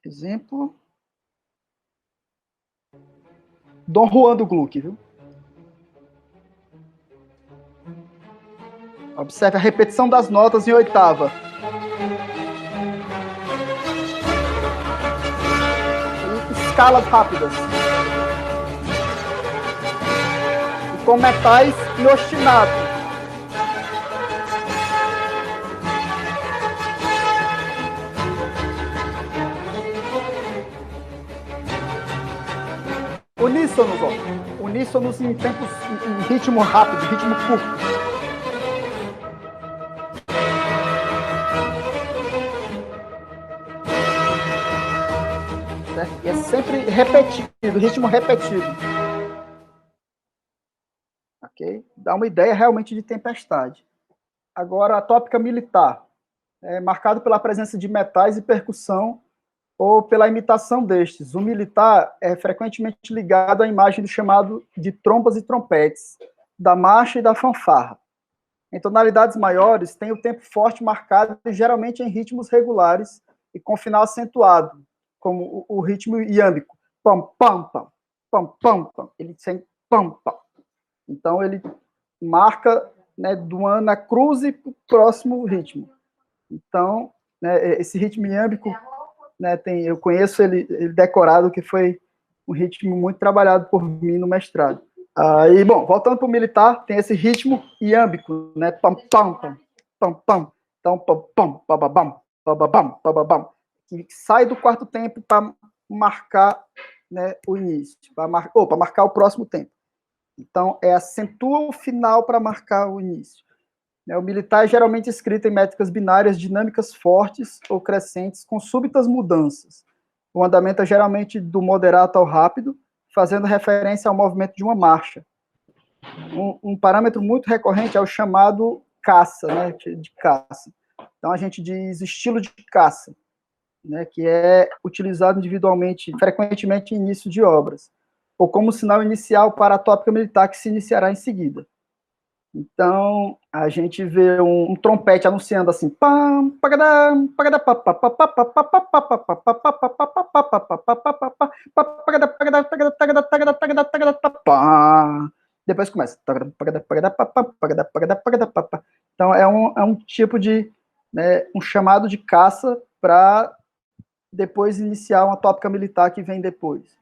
Exemplo. Dom Juan do Gluck, viu? Observe a repetição das notas em oitava. E escalas rápidas. E com metais e ostinato. Uníssonos, ó. Uníssonos em tempos, em ritmo rápido, ritmo curto. Certo? E é sempre repetido, ritmo repetido. Ok? Dá uma ideia realmente de tempestade. Agora, a tópica militar. É marcado pela presença de metais e percussão ou pela imitação destes. O militar é frequentemente ligado à imagem do chamado de trompas e trompetes, da marcha e da fanfarra. Em tonalidades maiores, tem o tempo forte marcado, geralmente em ritmos regulares e com final acentuado, como o ritmo iâmbico. Pam, pam, pam, pam, pam, pam. Ele tem pam, pam. Então, ele marca, né, do ana cruze para o próximo ritmo. Então, né, esse ritmo iâmbico, né, eu conheço ele decorado, que foi um ritmo muito trabalhado por mim no mestrado. Aí, bom, voltando para o militar, tem esse ritmo iâmbico, né? Pam, pam, pam, pam, pam. Então, pam, pam, bababam, bababam, bababam. Que sai do quarto tempo para marcar, né, o início, para marcar o próximo tempo. Então, acentua o final para marcar o início. O militar é geralmente escrito em métricas binárias dinâmicas fortes ou crescentes, com súbitas mudanças. O andamento é geralmente do moderado ao rápido, fazendo referência ao movimento de uma marcha. Um parâmetro muito recorrente é o chamado caça, né, de caça. Então, a gente diz estilo de caça, né, que é utilizado individualmente, frequentemente em início de obras, ou como sinal inicial para a tópica militar que se iniciará em seguida. Então, a gente vê um trompete anunciando assim, pam, pagadam, pagadam, depois começa. Então, é um tipo de, né, um chamado de caça para depois iniciar uma tópica militar que vem depois.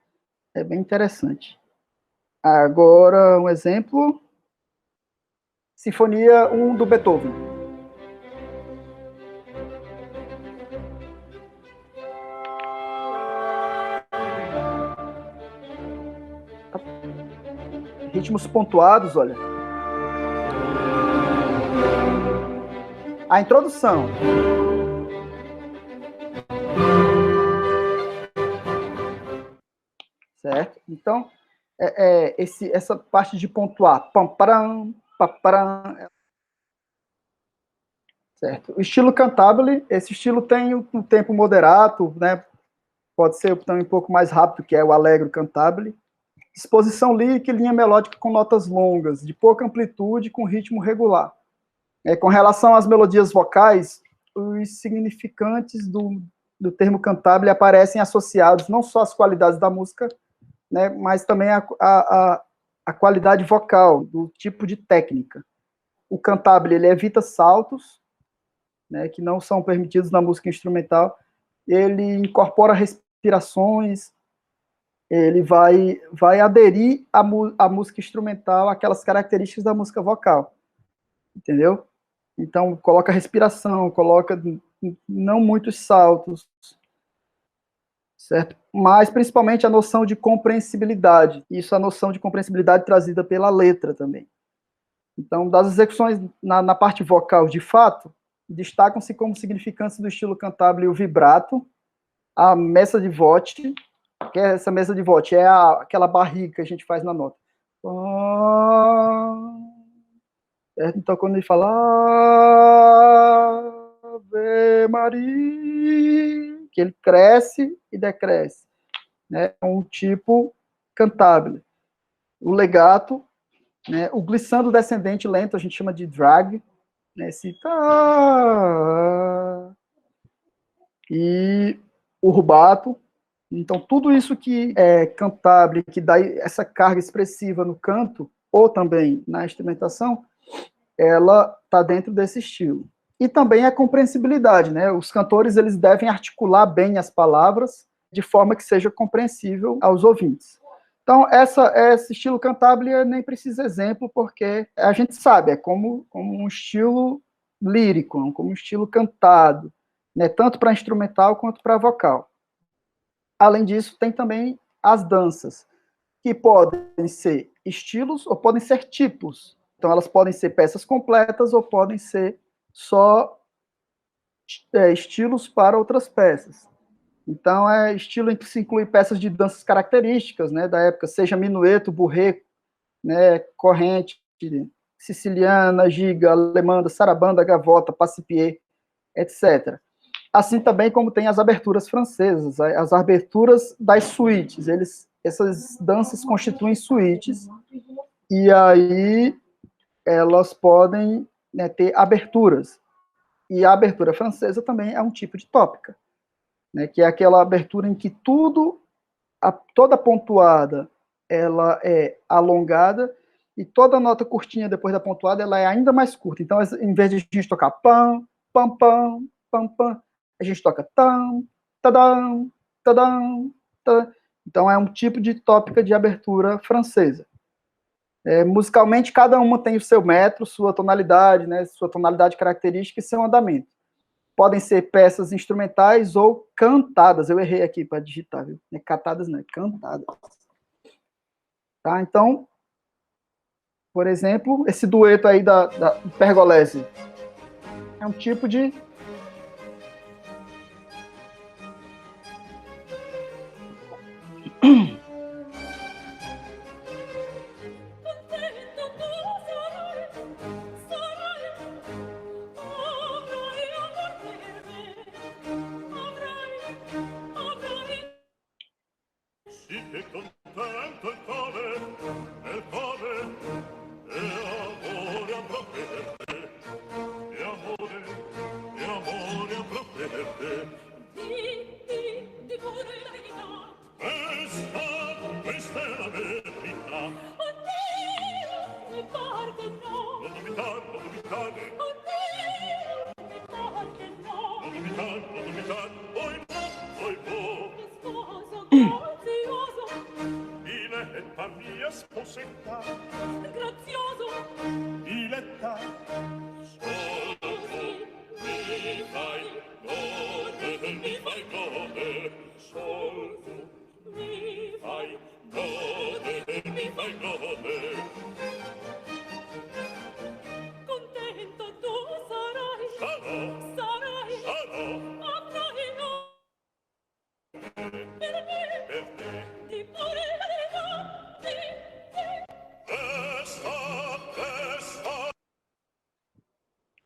É bem interessante. Agora, um exemplo. Sinfonia 1 do Beethoven. Ritmos pontuados, olha. A introdução. Certo? Então, essa parte de pontuar. Pam, param, param, certo? O estilo cantabile, esse estilo tem um tempo moderado, né? Pode ser também um pouco mais rápido, que é o allegro cantabile. Exposição lírica e linha melódica com notas longas, de pouca amplitude, com ritmo regular. Com relação às melodias vocais, os significantes do termo cantabile aparecem associados não só às qualidades da música, né, mas também a qualidade vocal, do tipo de técnica. O cantabile, ele evita saltos, né, que não são permitidos na música instrumental, ele incorpora respirações, ele vai aderir à música instrumental, aquelas características da música vocal, entendeu? Então, coloca respiração, coloca não muitos saltos, certo? Mas, principalmente, a noção de compreensibilidade. Isso é a noção de compreensibilidade trazida pela letra também. Então, das execuções na parte vocal, de fato, destacam-se como significantes do estilo cantabile o vibrato, a messa de voce, que é essa mesa de voce, aquela barriga que a gente faz na nota. Certo? Então, quando ele fala Ave Maria, que ele cresce e decresce. Né? É um tipo cantabile. O legato, né? O glissando descendente lento, a gente chama de drag, né? Esse e o rubato. Então, tudo isso que é cantabile, que dá essa carga expressiva no canto, ou também na instrumentação, ela está dentro desse estilo. E também a compreensibilidade, né? Os cantores, eles devem articular bem as palavras de forma que seja compreensível aos ouvintes. Então, esse estilo cantabile nem precisa exemplo, porque a gente sabe, é como um estilo lírico, como um estilo cantado, né? Tanto para instrumental quanto para vocal. Além disso, tem também as danças. que podem ser estilos ou podem ser tipos. Então, elas podem ser peças completas ou podem ser só estilos para outras peças. Então, é estilo em que se inclui peças de danças características, né, da época, seja minueto, burrê, né, corrente, siciliana, giga, alemã, sarabanda, gavota, passipié, etc. Assim também como tem as aberturas francesas, as aberturas das suítes. Essas danças constituem suítes, e aí elas podem, né, ter aberturas. E a abertura francesa também é um tipo de tópica, né, que é aquela abertura em que toda pontuada, ela é alongada, e toda nota curtinha depois da pontuada, ela é ainda mais curta. Então, em vez de a gente tocar pam, pam, pam, pam, pam, a gente toca tam, tadam, tadam, tadam. Então, é um tipo de tópica de abertura francesa. Musicalmente, cada uma tem o seu metro, sua tonalidade, né, sua tonalidade característica e seu andamento. Podem ser peças instrumentais ou cantadas. Eu errei aqui para digitar, viu? Não é catadas, não, é cantadas. Tá? Então, por exemplo, esse dueto aí da Pergolese é um tipo de...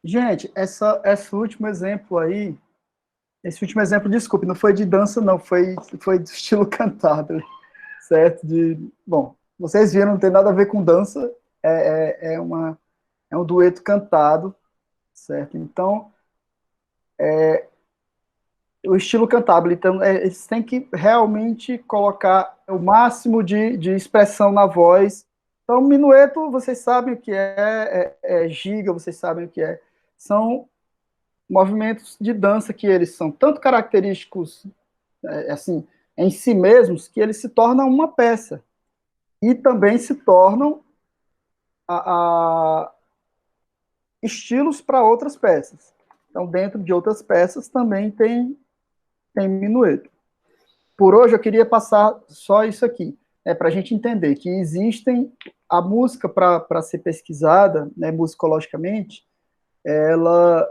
Gente, esse último exemplo aí, desculpe, não foi de dança, não, foi do estilo cantado, certo? Bom, vocês viram, não tem nada a ver com dança, é um dueto cantado, certo? Então, o estilo cantável, então, eles têm que realmente colocar o máximo de expressão na voz. Então, minueto, vocês sabem o que é giga, vocês sabem o que é. São movimentos de dança que eles são tanto característicos, assim, em si mesmos, que eles se tornam uma peça. E também se tornam estilos para outras peças. Então, dentro de outras peças também tem minueto. Por hoje, eu queria passar só isso aqui, para a gente entender que existem a música para ser pesquisada, né, musicologicamente, ela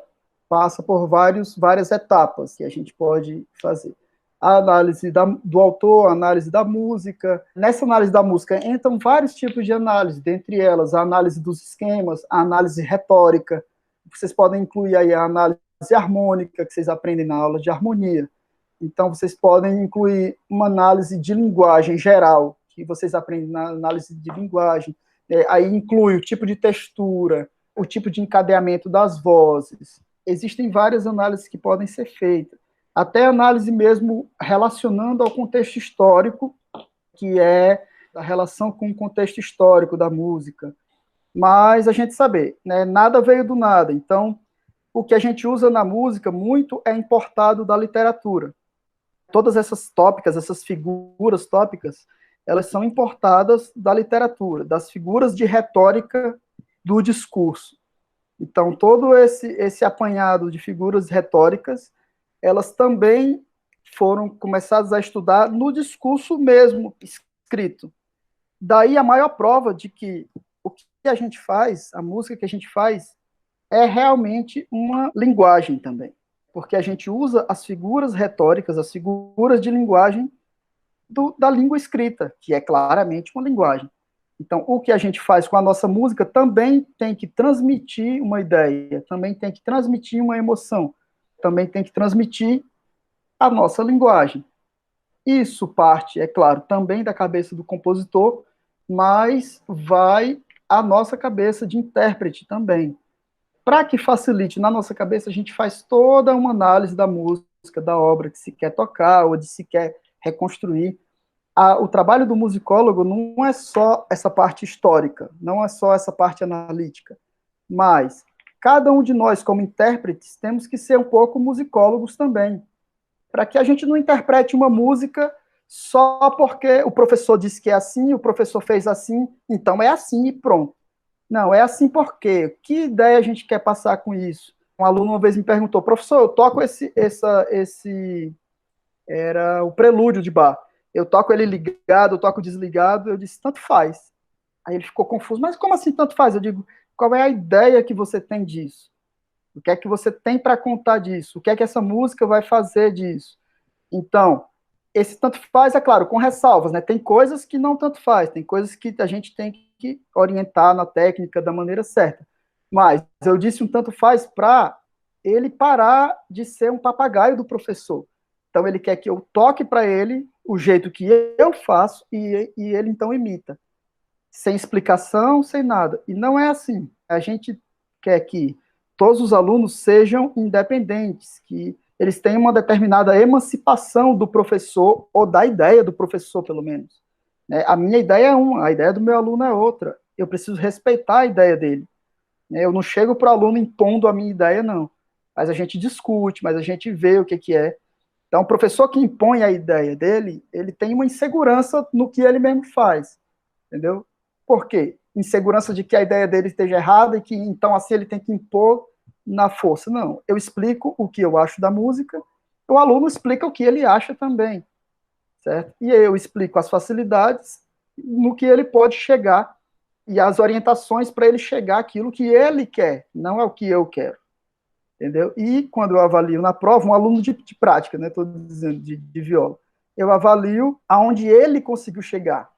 passa por várias etapas que a gente pode fazer. A análise do autor, a análise da música. Nessa análise da música entram vários tipos de análise, dentre elas a análise dos esquemas, a análise retórica. Vocês podem incluir aí a análise harmônica, que vocês aprendem na aula de harmonia. Então, vocês podem incluir uma análise de linguagem geral, que vocês aprendem na análise de linguagem. Aí inclui o tipo de textura, o tipo de encadeamento das vozes. Existem várias análises que podem ser feitas. Até análise mesmo relacionando ao contexto histórico, que é a relação com o contexto histórico da música. Mas a gente sabe, né, nada veio do nada. Então, o que a gente usa na música muito é importado da literatura. Todas essas tópicas, essas figuras tópicas, elas são importadas da literatura, das figuras de retórica do discurso. Então, todo esse apanhado de figuras retóricas, elas também foram começadas a estudar no discurso mesmo escrito. daí a maior prova de que o que a gente faz, a música que a gente faz, é realmente uma linguagem também. Porque a gente usa as figuras retóricas, as figuras de linguagem da língua escrita, que é claramente uma linguagem. Então, o que a gente faz com a nossa música também tem que transmitir uma ideia, também tem que transmitir uma emoção, também tem que transmitir a nossa linguagem. Isso parte, é claro, também da cabeça do compositor, mas vai à nossa cabeça de intérprete também. Para que facilite na nossa cabeça, a gente faz toda uma análise da música, da obra que se quer tocar ou de se quer reconstruir. O trabalho do musicólogo não é só essa parte histórica, não é só essa parte analítica, mas cada um de nós, como intérpretes, temos que ser um pouco musicólogos também, para que a gente não interprete uma música só porque o professor disse que é assim, o professor fez assim, então é assim e pronto. Não, é assim porque que ideia a gente quer passar com isso? Um aluno uma vez me perguntou, professor, eu toco era o prelúdio de Bach. Eu toco ele ligado, eu toco desligado, eu disse, tanto faz. Aí ele ficou confuso, mas como assim tanto faz? Eu digo, qual é a ideia que você tem disso? O que é que você tem para contar disso? O que é que essa música vai fazer disso? Então, esse tanto faz, é claro, com ressalvas, né? Tem coisas que não tanto faz, tem coisas que a gente tem que orientar na técnica da maneira certa. Mas eu disse um tanto faz para ele parar de ser um papagaio do professor. Então, ele quer que eu toque para ele o jeito que eu faço e ele então imita. Sem explicação, sem nada. E não é assim. A gente quer que todos os alunos sejam independentes, que eles tenham uma determinada emancipação do professor, ou da ideia do professor, pelo menos. Né? A minha ideia é uma, a ideia do meu aluno é outra. Eu preciso respeitar a ideia dele. Né? Eu não chego para o aluno impondo a minha ideia, não. Mas a gente discute, mas a gente vê o que é. Então, o professor que impõe a ideia dele, ele tem uma insegurança no que ele mesmo faz, entendeu? Por quê? Insegurança de que a ideia dele esteja errada e que, então, assim, ele tem que impor na força. Não, eu explico o que eu acho da música, o aluno explica o que ele acha também, certo? E eu explico as facilidades no que ele pode chegar e as orientações para ele chegar àquilo que ele quer, não é o que eu quero. Entendeu? E quando eu avalio na prova, um aluno de prática, né, estou dizendo, de viola, eu avalio aonde ele conseguiu chegar,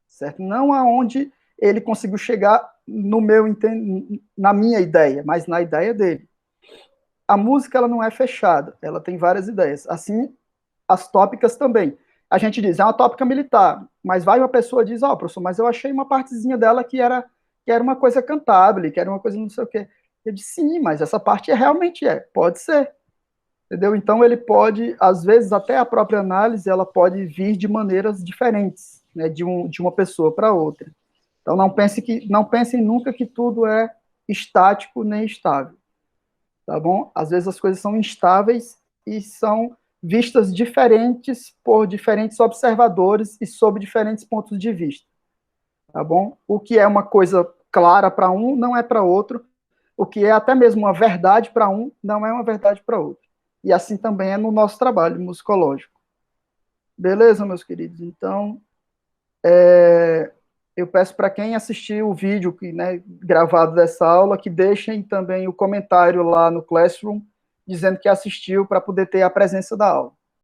certo? Não aonde ele conseguiu chegar na minha ideia, mas na ideia dele. A música, ela não é fechada, ela tem várias ideias. Assim, as tópicas também. A gente diz, é uma tópica militar, mas vai uma pessoa e diz, ó, professor, mas eu achei uma partezinha dela que era uma coisa cantável, que era uma coisa não sei o quê. Eu disse, sim, mas essa parte realmente pode ser, entendeu? Então ele pode, às vezes até a própria análise, ela pode vir de maneiras diferentes, né, de uma pessoa para outra. Então não pensem nunca que tudo é estático nem estável, tá bom? Às vezes as coisas são instáveis e são vistas diferentes por diferentes observadores e sob diferentes pontos de vista, tá bom? O que é uma coisa clara para um não é para outro. O que é até mesmo uma verdade para um, não é uma verdade para outro. E assim também é no nosso trabalho musicológico. Beleza, meus queridos? Então, eu peço para quem assistiu o vídeo né, gravado dessa aula, que deixem também o comentário lá no Classroom, dizendo que assistiu, para poder ter a presença da aula.